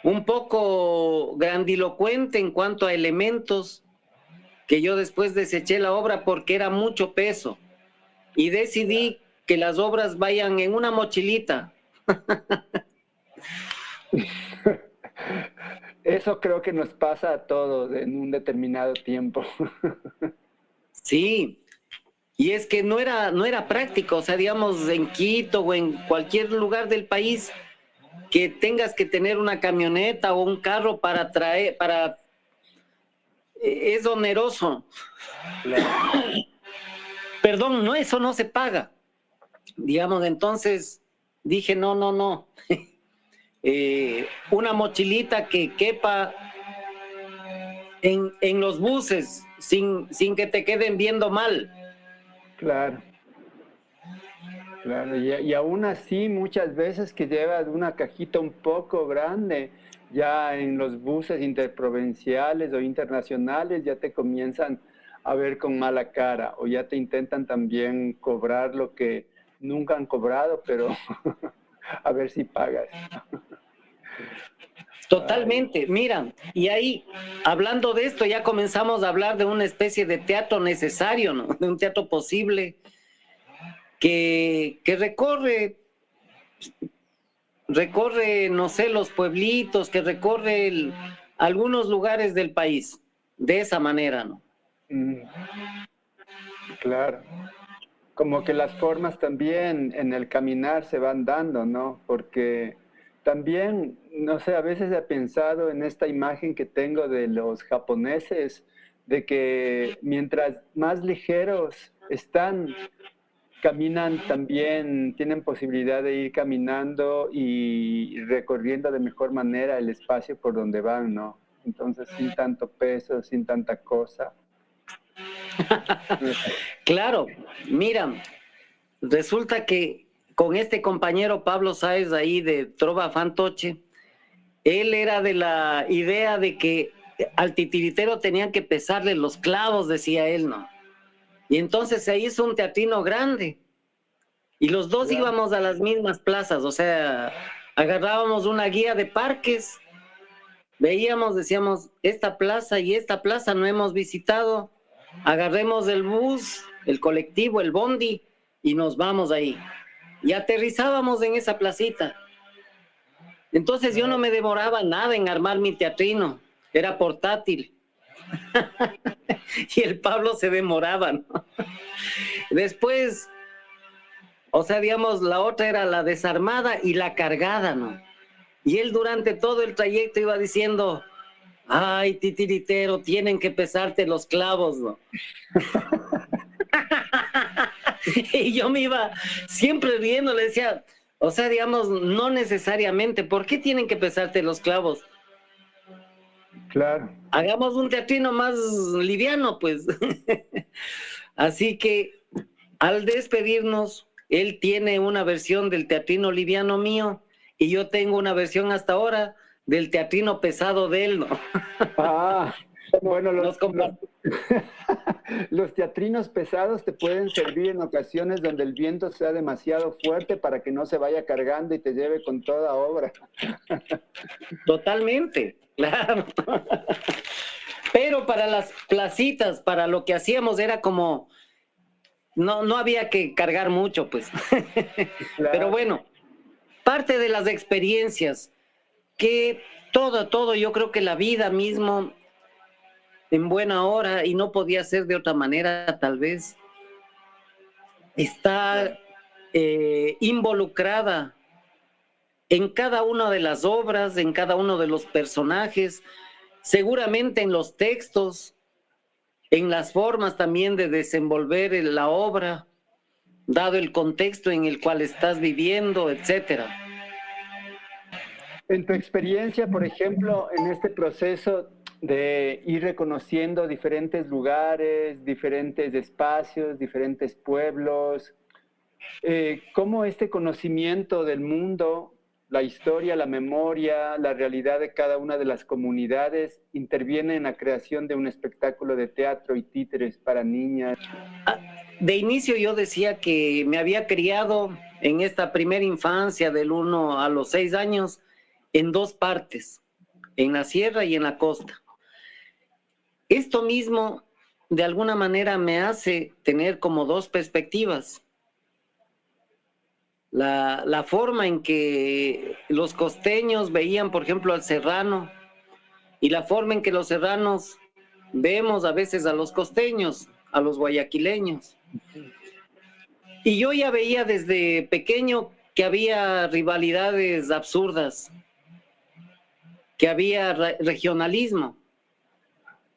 un poco grandilocuente en cuanto a elementos, que yo después deseché la obra porque era mucho peso y decidí que las obras vayan en una mochilita. Eso creo que nos pasa a todos en un determinado tiempo. Sí, y es que no era práctico, o sea, digamos, en Quito o en cualquier lugar del país, que tengas que tener una camioneta o un carro para traer, es oneroso. Claro. Perdón, no, eso no se paga. Digamos, entonces dije, no. Una mochilita que quepa en los buses sin que te queden viendo mal. Claro. Y aún así muchas veces que llevas una cajita un poco grande, ya en los buses interprovinciales o internacionales ya te comienzan a ver con mala cara o ya te intentan también cobrar lo que nunca han cobrado, pero a ver si pagas. Totalmente, mira, y ahí, hablando de esto, ya comenzamos a hablar de una especie de teatro necesario, ¿no? De un teatro posible que recorre, no sé, los pueblitos, que recorre algunos lugares del país, de esa manera, ¿no? Claro. Como que las formas también en el caminar se van dando, ¿no? Porque también, no sé, a veces he pensado en esta imagen que tengo de los japoneses, de que mientras más ligeros están, caminan también, tienen posibilidad de ir caminando y recorriendo de mejor manera el espacio por donde van, ¿no? Entonces, sin tanto peso, sin tanta cosa. Claro, mira, resulta que con este compañero Pablo Sáez ahí de Trova Fantoche, él era de la idea de que al titiritero tenían que pesarle los clavos, decía él, ¿no? Y entonces se hizo un teatrino grande y los dos íbamos a las mismas plazas, o sea, agarrábamos una guía de parques, veíamos, decíamos, esta plaza y esta plaza no hemos visitado, agarremos el bus, el colectivo, el bondi y nos vamos ahí. Y aterrizábamos en esa placita. Entonces yo no me demoraba nada en armar mi teatrino, era portátil. Y el Pablo se demoraba, ¿no? Después, o sea, digamos, la otra era la desarmada y la cargada, ¿no? Y él durante todo el trayecto iba diciendo, ay, titiritero, tienen que pesarte los clavos, ¿no? Y yo me iba siempre riendo, le decía, o sea, digamos, no necesariamente, ¿por qué tienen que pesarte los clavos? Claro. Hagamos un teatrino más liviano, pues. Así que al despedirnos, él tiene una versión del teatrino liviano mío y yo tengo una versión hasta ahora del teatrino pesado de él, ¿no? Ah, bueno, los teatrinos pesados te pueden servir en ocasiones donde el viento sea demasiado fuerte para que no se vaya cargando y te lleve con toda obra. Totalmente, claro. Pero para las placitas, para lo que hacíamos era como, no había que cargar mucho, pues. Claro. Pero bueno, parte de las experiencias, que todo, yo creo que la vida mismo en buena hora, y no podía ser de otra manera, tal vez, está involucrada en cada una de las obras, en cada uno de los personajes, seguramente en los textos, en las formas también de desenvolver la obra, dado el contexto en el cual estás viviendo, etcétera. En tu experiencia, por ejemplo, en este proceso de ir reconociendo diferentes lugares, diferentes espacios, diferentes pueblos, ¿cómo este conocimiento del mundo, la historia, la memoria, la realidad de cada una de las comunidades interviene en la creación de un espectáculo de teatro y títeres para niñas? De inicio yo decía que me había criado en esta primera infancia del 1 a los 6 años en dos partes, en la sierra y en la costa. Esto mismo de alguna manera me hace tener como dos perspectivas. La forma en que los costeños veían, por ejemplo, al serrano, y la forma en que los serranos vemos a veces a los costeños, a los guayaquileños. Y yo ya veía desde pequeño que había rivalidades absurdas, que había regionalismo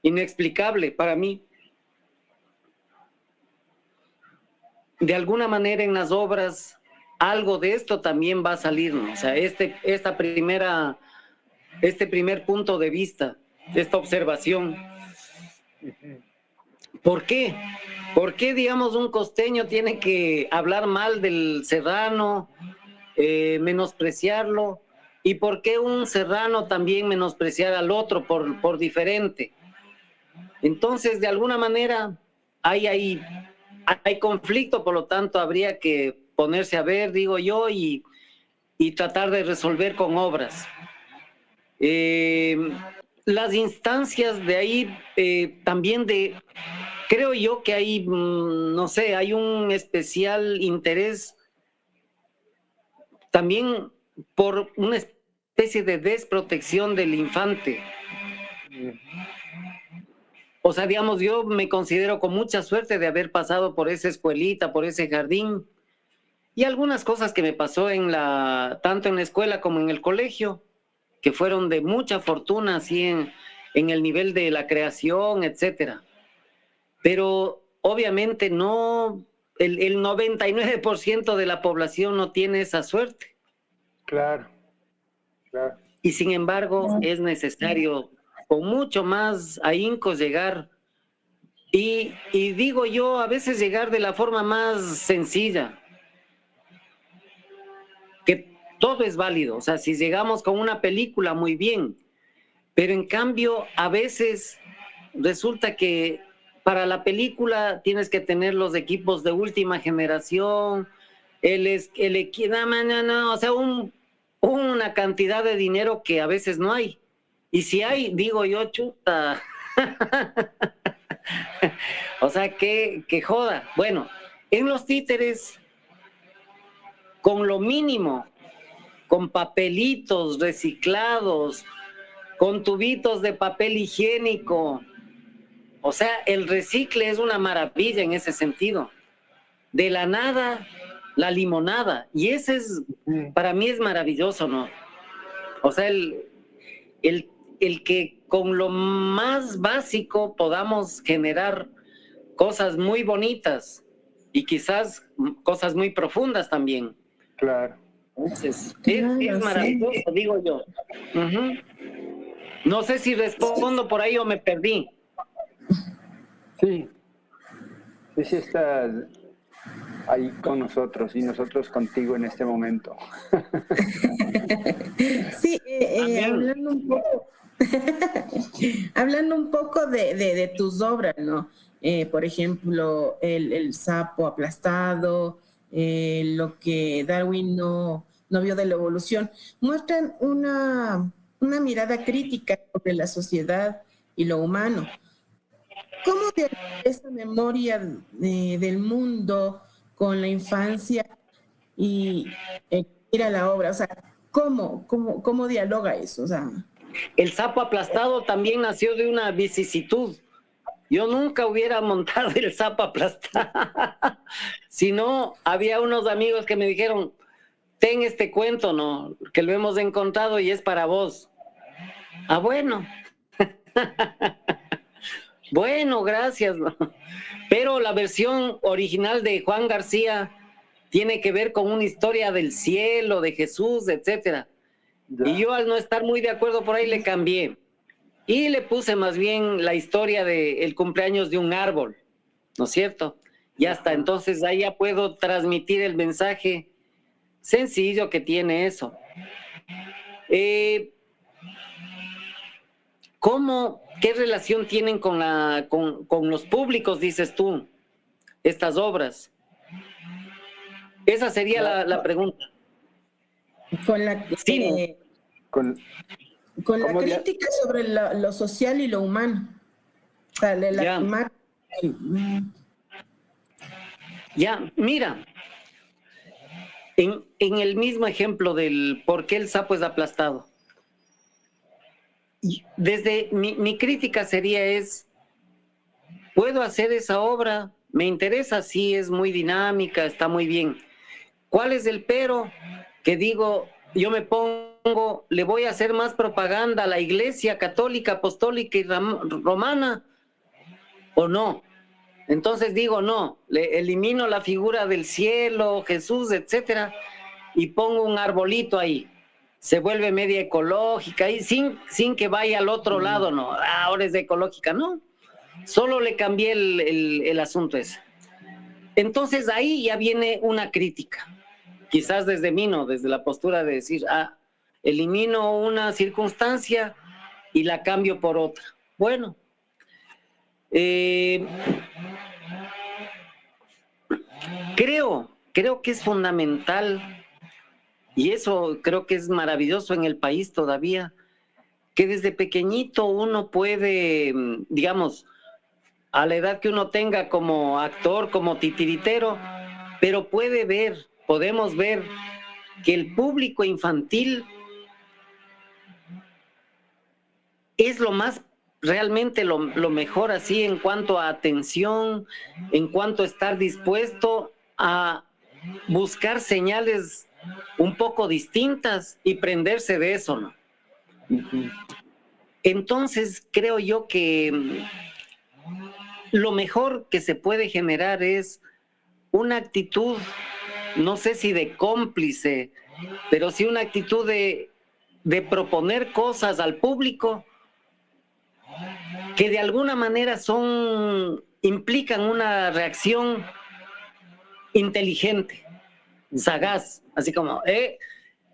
inexplicable para mí. De alguna manera en las obras algo de esto también va a salir, ¿no? O sea, este primer punto de vista, esta observación. ¿Por qué? ¿Por qué, digamos, un costeño tiene que hablar mal del serrano, menospreciarlo? ¿Y por qué un serrano también menospreciar al otro por diferente? Entonces, de alguna manera, hay conflicto, por lo tanto, habría que ponerse a ver, digo yo, y tratar de resolver con obras. Las instancias de ahí, también creo yo que hay, no sé, hay un especial interés también por una especie de desprotección del infante. O sea, digamos, yo me considero con mucha suerte de haber pasado por esa escuelita, por ese jardín, y algunas cosas que me pasó tanto en la escuela como en el colegio, que fueron de mucha fortuna, así en el nivel de la creación, etcétera. Pero obviamente no, el 99% de la población no tiene esa suerte. Claro, claro. Y sin embargo, es necesario con mucho más ahínco llegar. Y digo yo, a veces llegar de la forma más sencilla, que todo es válido. O sea, si llegamos con una película, muy bien. Pero en cambio, a veces resulta que para la película tienes que tener los equipos de última generación, o sea, una cantidad de dinero que a veces no hay. Y si hay, digo yo, chuta. O sea, que joda. Bueno, en los títeres, con lo mínimo, con papelitos reciclados, con tubitos de papel higiénico. O sea, el recicle es una maravilla en ese sentido. De la nada, la limonada. Y ese para mí es maravilloso, ¿no? O sea, el que con lo más básico podamos generar cosas muy bonitas y quizás cosas muy profundas también. Claro. Entonces, Claro, es maravilloso, sí. digo yo. Ujú. No sé si respondo por ahí o me perdí. Sí, sí estás ahí con nosotros y nosotros contigo en este momento. Sí, Amén. hablando un poco de tus obras, ¿no? Por ejemplo, el sapo aplastado, lo que Darwin no vio de la evolución, muestran una mirada crítica sobre la sociedad y lo humano. ¿Cómo dialoga esa memoria del mundo con la infancia y ir a la obra? O sea, ¿cómo dialoga eso? O sea, El sapo aplastado también nació de una vicisitud. Yo nunca hubiera montado el sapo aplastado. Si no, había unos amigos que me dijeron, ten este cuento, ¿no? Que lo hemos encontrado y es para vos. Ah, bueno. Bueno, gracias. ¿No? Pero la versión original de Juan García tiene que ver con una historia del cielo, de Jesús, etcétera. Ya. Y yo al no estar muy de acuerdo por ahí le cambié. Y le puse más bien la historia del cumpleaños de un árbol, ¿no es cierto? Y hasta entonces ahí ya puedo transmitir el mensaje sencillo que tiene eso. ¿Qué relación tienen con los públicos, dices tú, estas obras? Esa sería la pregunta. con la, Sí, ¿no? Con, con la ¿cómo dia- crítica sobre lo social y lo humano. O sea, Ya, ya, mira, en el mismo ejemplo del por qué el sapo es aplastado. Desde mi crítica sería ¿puedo hacer esa obra? Me interesa, sí, es muy dinámica, está muy bien. ¿Cuál es el pero? Que digo, yo me pongo, le voy a hacer más propaganda a la Iglesia Católica, Apostólica y Romana, ¿o no? Entonces digo, no, le elimino la figura del cielo, Jesús, etcétera, y pongo un arbolito ahí. Se vuelve media ecológica y sin que vaya al otro lado, no, ahora es ecológica, no. Solo le cambié el asunto ese. Entonces ahí ya viene una crítica. Quizás desde mí, no, desde la postura de decir, elimino una circunstancia y la cambio por otra. Bueno, creo que es fundamental, y eso creo que es maravilloso en el país todavía, que desde pequeñito uno puede, digamos, a la edad que uno tenga como actor, como titiritero, pero podemos ver que el público infantil es realmente lo mejor así en cuanto a atención, en cuanto a estar dispuesto a buscar señales un poco distintas y prenderse de eso, ¿no? Entonces creo yo que lo mejor que se puede generar es una actitud, no sé si de cómplice, pero sí una actitud de proponer cosas al público que de alguna manera implican una reacción inteligente, sagaz, así como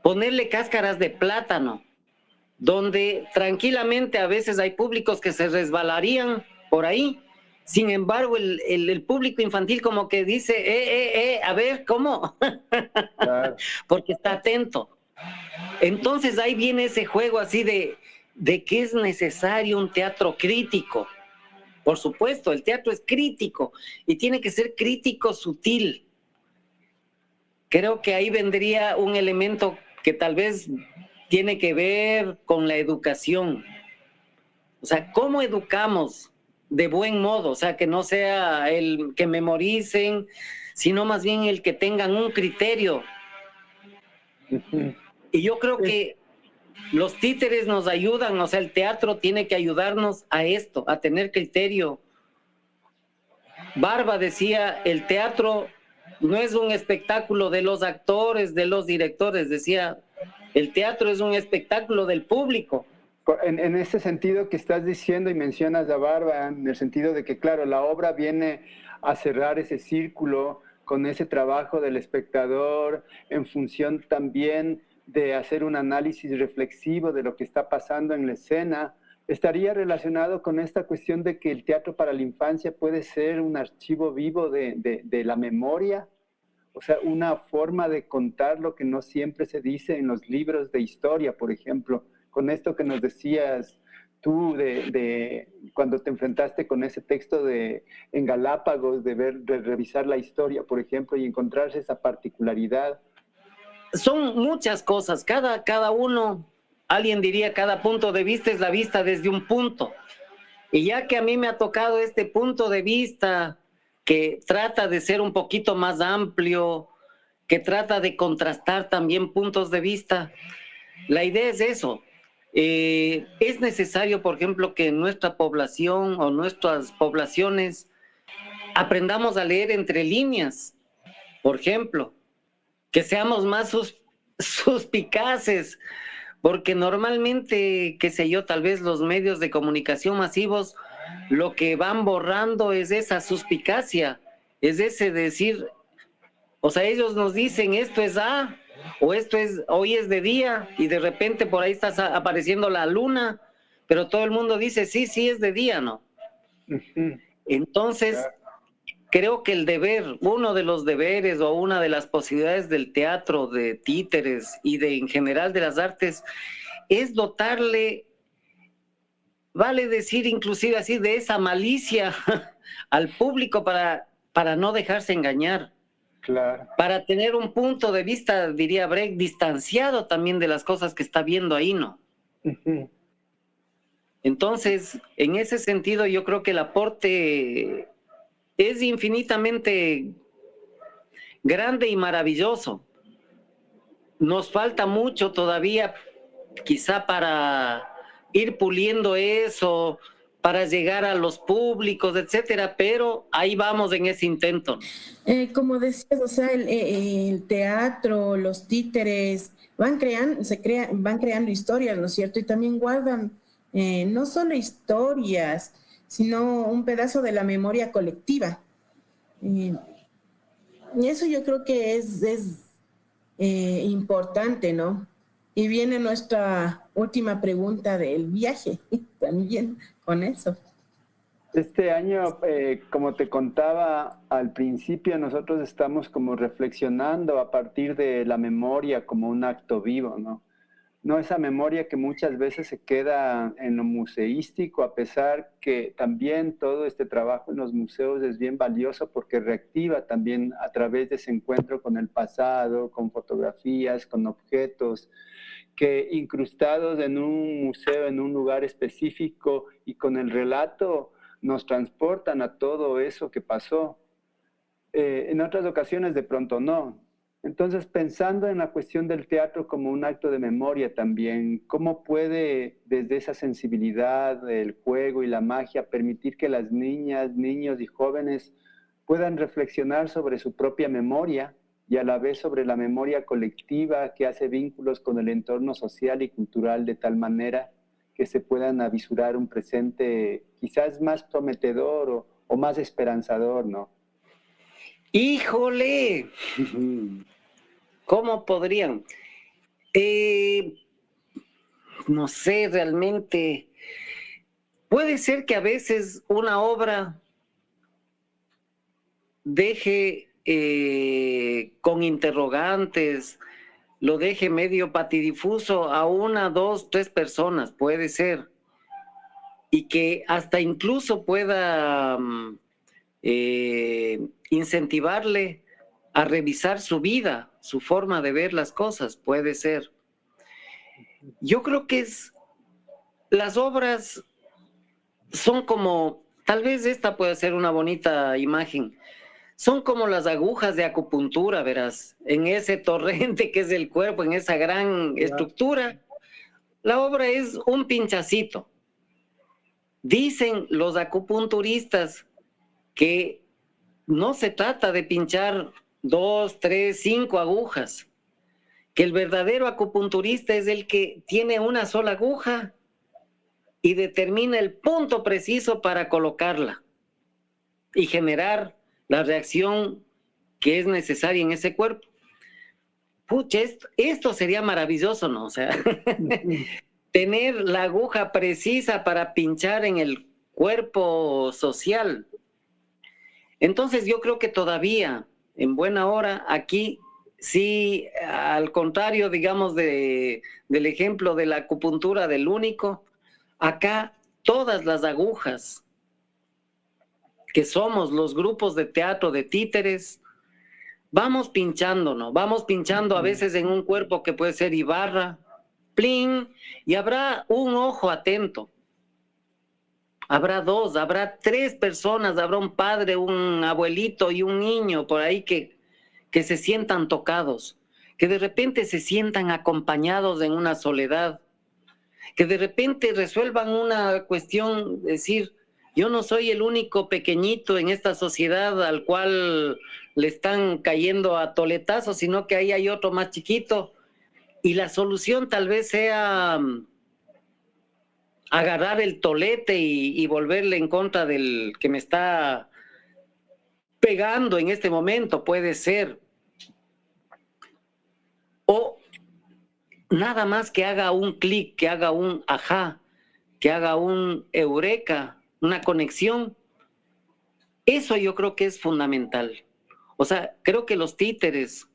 ponerle cáscaras de plátano, donde tranquilamente a veces hay públicos que se resbalarían por ahí. Sin embargo, el público infantil como que dice, a ver, ¿cómo? Claro. Porque está atento. Entonces ahí viene ese juego así de que es necesario un teatro crítico. Por supuesto, el teatro es crítico y tiene que ser crítico sutil. Creo que ahí vendría un elemento que tal vez tiene que ver con la educación. O sea, ¿cómo educamos de buen modo? O sea, que no sea el que memoricen, sino más bien el que tengan un criterio. Y yo creo que Los títeres nos ayudan, o sea, el teatro tiene que ayudarnos a esto, a tener criterio. Barba decía, el teatro no es un espectáculo de los actores, de los directores, decía, el teatro es un espectáculo del público. En ese sentido que estás diciendo y mencionas a Barba, en el sentido de que, claro, la obra viene a cerrar ese círculo con ese trabajo del espectador en función también de hacer un análisis reflexivo de lo que está pasando en la escena, estaría relacionado con esta cuestión de que el teatro para la infancia puede ser un archivo vivo de la memoria, o sea, una forma de contar lo que no siempre se dice en los libros de historia, por ejemplo, con esto que nos decías tú de cuando te enfrentaste con ese texto en Galápagos, de revisar la historia, por ejemplo, y encontrarse esa particularidad. Son muchas cosas, cada uno, alguien diría, cada punto de vista es la vista desde un punto. Y ya que a mí me ha tocado este punto de vista que trata de ser un poquito más amplio, que trata de contrastar también puntos de vista, la idea es eso. Es necesario, por ejemplo, que nuestra población o nuestras poblaciones aprendamos a leer entre líneas, por ejemplo, que seamos más suspicaces, porque normalmente, qué sé yo, tal vez los medios de comunicación masivos lo que van borrando es esa suspicacia, es ese decir, o sea, ellos nos dicen esto es A, o esto es, hoy es de día, y de repente por ahí está apareciendo la luna, pero todo el mundo dice, sí, sí es de día, ¿no? Entonces, creo que el deber, uno de los deberes o una de las posibilidades del teatro, de títeres y de en general de las artes, es dotarle, vale decir inclusive así, de esa malicia al público para no dejarse engañar. Claro. Para tener un punto de vista, diría Brecht, distanciado también de las cosas que está viendo ahí, ¿no? Entonces, en ese sentido, yo creo que el aporte es infinitamente grande y maravilloso. Nos falta mucho todavía, quizá para ir puliendo eso, para llegar a los públicos, etcétera, pero ahí vamos en ese intento. Como decías, o sea, el teatro, los títeres, van creando historias, ¿no es cierto? Y también guardan no solo historias, sino un pedazo de la memoria colectiva. Y eso yo creo que es importante, ¿no? Y viene nuestra última pregunta del viaje, también con eso. Este año, como te contaba al principio, nosotros estamos como reflexionando a partir de la memoria como un acto vivo, ¿no? No esa memoria que muchas veces se queda en lo museístico, a pesar que también todo este trabajo en los museos es bien valioso porque reactiva también a través de ese encuentro con el pasado, con fotografías, con objetos, que incrustados en un museo, en un lugar específico y con el relato nos transportan a todo eso que pasó. En otras ocasiones de pronto no. Entonces, pensando en la cuestión del teatro como un acto de memoria también, ¿cómo puede desde esa sensibilidad, el juego y la magia permitir que las niñas, niños y jóvenes puedan reflexionar sobre su propia memoria y a la vez sobre la memoria colectiva que hace vínculos con el entorno social y cultural de tal manera que se puedan avisurar un presente quizás más prometedor o más esperanzador, ¿no? ¡Híjole! ¿Cómo podrían? No sé, realmente. Puede ser que a veces una obra deje con interrogantes, lo deje medio patidifuso a una, dos, tres personas, puede ser. Y que hasta incluso pueda incentivarle a revisar su vida, su forma de ver las cosas, puede ser. Yo creo que las obras son como, tal vez esta puede ser una bonita imagen, son como las agujas de acupuntura, verás, en ese torrente que es el cuerpo, en esa gran estructura, La obra es un pinchacito. Dicen los acupunturistas que no se trata de pinchar 2, 3, 5 agujas, que el verdadero acupunturista es el que tiene una sola aguja y determina el punto preciso para colocarla y generar la reacción que es necesaria en ese cuerpo. Pucha, esto sería maravilloso, ¿no? O sea, tener la aguja precisa para pinchar en el cuerpo social. Entonces yo creo que todavía, en buena hora, aquí sí, al contrario, digamos, del ejemplo de la acupuntura del único, acá todas las agujas que somos los grupos de teatro de títeres, vamos pinchando, ¿no? Vamos pinchando a veces en un cuerpo que puede ser Ibarra, plin, y habrá un ojo atento. Habrá 2, habrá 3 personas, habrá un padre, un abuelito y un niño por ahí que se sientan tocados, que de repente se sientan acompañados en una soledad, que de repente resuelvan una cuestión, decir, yo no soy el único pequeñito en esta sociedad al cual le están cayendo a toletazos, sino que ahí hay otro más chiquito, y la solución tal vez sea agarrar el tolete y volverle en contra del que me está pegando en este momento, puede ser. O nada más que haga un clic, que haga un ajá, que haga un eureka, una conexión. Eso yo creo que es fundamental. O sea, creo que los títeres,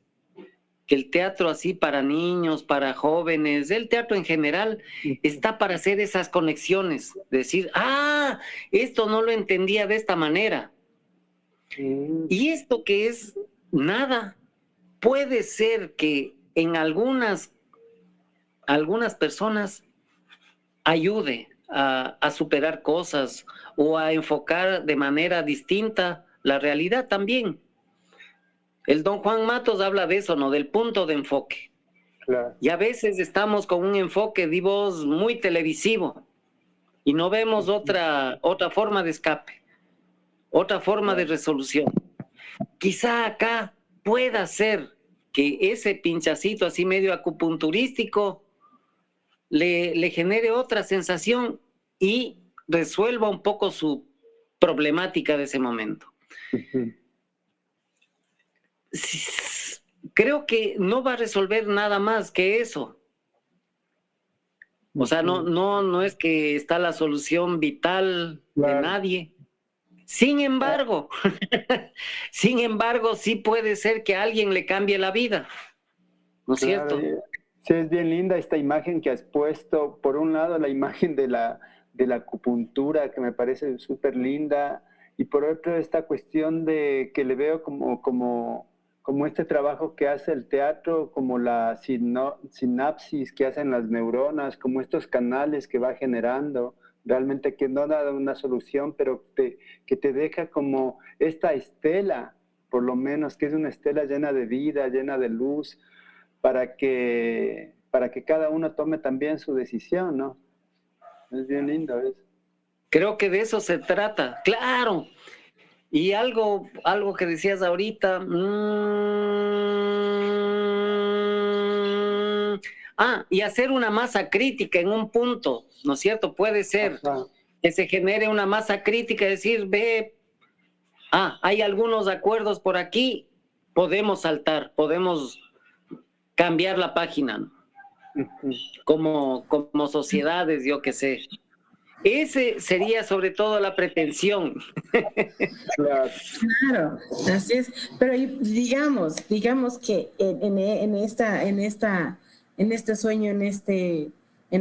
que el teatro así para niños, para jóvenes, el teatro en general, está para hacer esas conexiones. Decir, ah, esto no lo entendía de esta manera. Y esto que es nada, puede ser que en algunas personas ayude a superar cosas o a enfocar de manera distinta la realidad también. El don Juan Matos habla de eso, ¿no? Del punto de enfoque. Claro. Y a veces estamos con un enfoque, digamos, muy televisivo y no vemos otra forma de escape, otra forma de resolución. Quizá acá pueda ser que ese pinchacito así medio acupunturístico le genere otra sensación y resuelva un poco su problemática de ese momento. Creo que no va a resolver nada más que eso. O sea, no es que está la solución vital de nadie. Sin embargo, sí puede ser que a alguien le cambie la vida. ¿No es cierto? Sí, es bien linda esta imagen que has puesto. Por un lado, la imagen de la acupuntura, que me parece súper linda, y por otro, esta cuestión de que le veo como este trabajo que hace el teatro, como la sinapsis que hacen las neuronas, como estos canales que va generando, realmente que no da una solución, pero que te deja como esta estela, por lo menos, que es una estela llena de vida, llena de luz, para que cada uno tome también su decisión, ¿no? Es bien lindo eso. Creo que de eso se trata, claro. Y algo que decías ahorita, y hacer una masa crítica en un punto, ¿no es cierto? Puede ser que se genere una masa crítica, decir, hay algunos acuerdos por aquí, podemos saltar, podemos cambiar la página, ¿no? Como sociedades, yo qué sé. Ese sería sobre todo la pretensión. Claro, así es. Pero digamos que en este sueño, en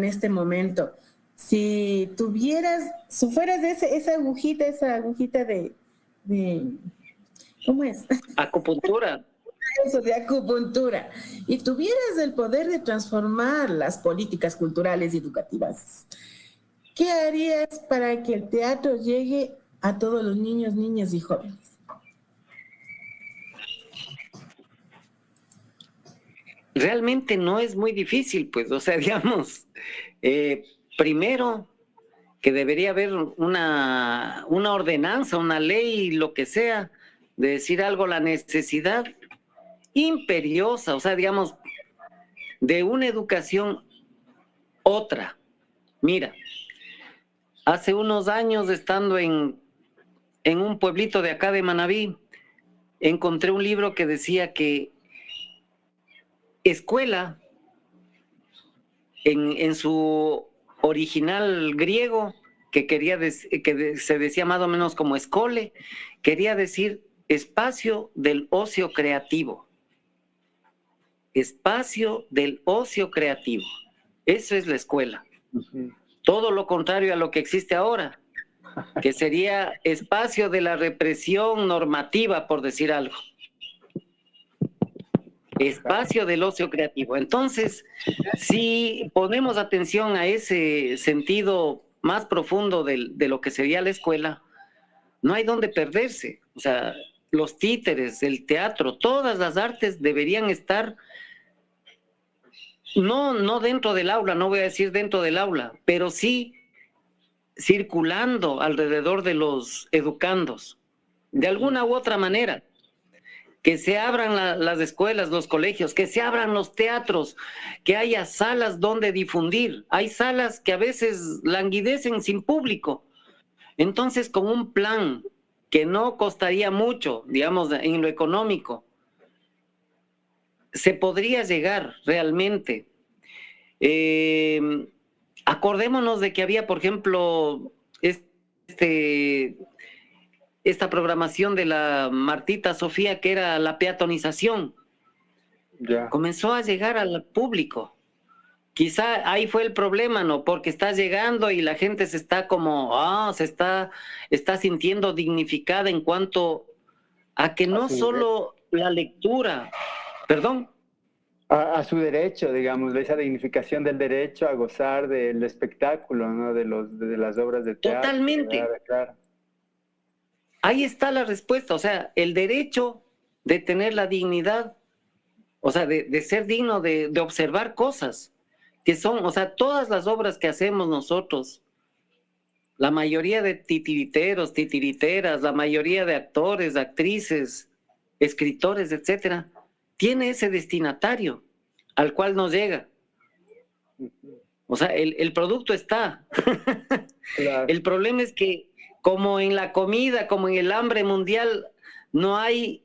este momento, si fueras esa agujita de ¿cómo es? Acupuntura. Eso de acupuntura, y tuvieras el poder de transformar las políticas culturales y educativas, ¿qué harías para que el teatro llegue a todos los niños, niñas y jóvenes? Realmente no es muy difícil, pues, o sea, digamos, Primero, que debería haber una ordenanza, una ley, lo que sea, de decir algo, la necesidad imperiosa, o sea, digamos, de una educación otra. Mira, hace unos años, estando en un pueblito de acá de Manabí, encontré un libro que decía que escuela, en su original griego, que se decía más o menos como escole, quería decir espacio del ocio creativo. Espacio del ocio creativo. Eso es la escuela. Ujú. Todo lo contrario a lo que existe ahora, que sería espacio de la represión normativa, por decir algo. Espacio del ocio creativo. Entonces, si ponemos atención a ese sentido más profundo de lo que sería la escuela, no hay dónde perderse. O sea, los títeres, el teatro, todas las artes deberían estar, no dentro del aula, no voy a decir dentro del aula, pero sí circulando alrededor de los educandos, de alguna u otra manera. Que se abran las escuelas, los colegios, que se abran los teatros, que haya salas donde difundir. Hay salas que a veces languidecen sin público. Entonces, con un plan que no costaría mucho, digamos, en lo económico, se podría llegar realmente. Acordémonos de que había, por ejemplo, esta programación de la Martita Sofía, que era la peatonización, Ya. comenzó a llegar al público. Quizá ahí fue el problema, ¿no? Porque está llegando y la gente se está como, está sintiendo dignificada en cuanto a que no solo la lectura, perdón. A su derecho, digamos, de esa dignificación del derecho a gozar del espectáculo, ¿no? De las obras de teatro. Totalmente. Claro, claro. Ahí está la respuesta, o sea, el derecho de tener la dignidad, o sea, de ser digno de observar cosas, que son, o sea, todas las obras que hacemos nosotros, la mayoría de titiriteros, titiriteras, la mayoría de actores, actrices, escritores, etcétera, tiene ese destinatario al cual nos llega. O sea, el producto está. Claro. El problema es que, como en la comida, como en el hambre mundial, no hay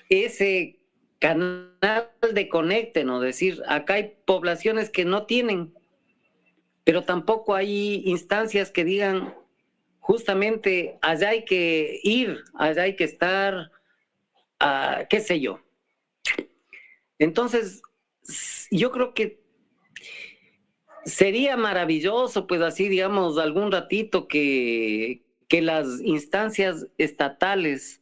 ese canal de conecte, ¿no? Es decir, acá hay poblaciones que no tienen, pero tampoco hay instancias que digan, justamente, allá hay que ir, allá hay que estar, qué sé yo. Entonces, yo creo que sería maravilloso, pues así, digamos, algún ratito que las instancias estatales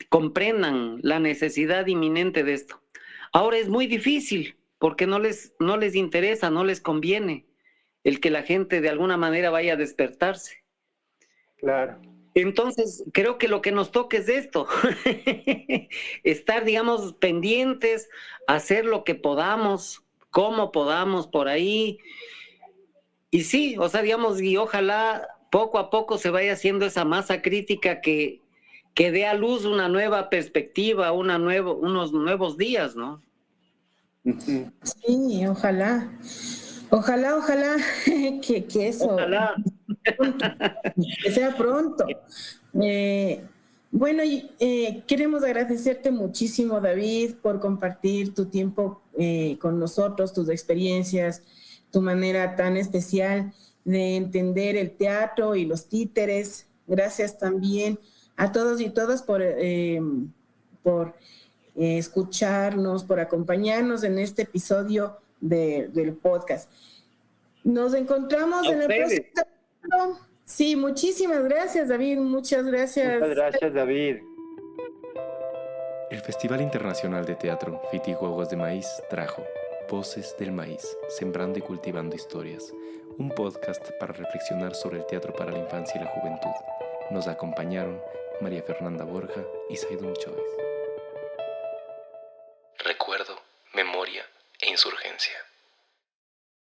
comprendan la necesidad inminente de esto. Ahora es muy difícil porque no les interesa, no les conviene el que la gente de alguna manera vaya a despertarse. Claro. Entonces, creo que lo que nos toca es esto, estar, digamos, pendientes, hacer lo que podamos, como podamos por ahí. Y sí, o sea, digamos, y ojalá poco a poco se vaya haciendo esa masa crítica que dé a luz una nueva perspectiva, unos nuevos días, ¿no? Uh-huh. Sí, ojalá. Ojalá que eso Ojalá. que sea pronto. Bueno, queremos agradecerte muchísimo, David, por compartir tu tiempo con nosotros, tus experiencias, tu manera tan especial de entender el teatro y los títeres. Gracias también a todos y todas por escucharnos, por acompañarnos en este episodio del podcast. Nos encontramos en el próximo capítulo. Sí, muchísimas gracias, David. Muchas gracias. Muchas gracias, David. El Festival Internacional de Teatro Fitiguaguas de Maíz trajo Voces del Maíz, Sembrando y Cultivando Historias, un podcast para reflexionar sobre el teatro para la infancia y la juventud. Nos acompañaron María Fernanda Borja y Saidun Choice. Recuerdo, memoria e insurgencia.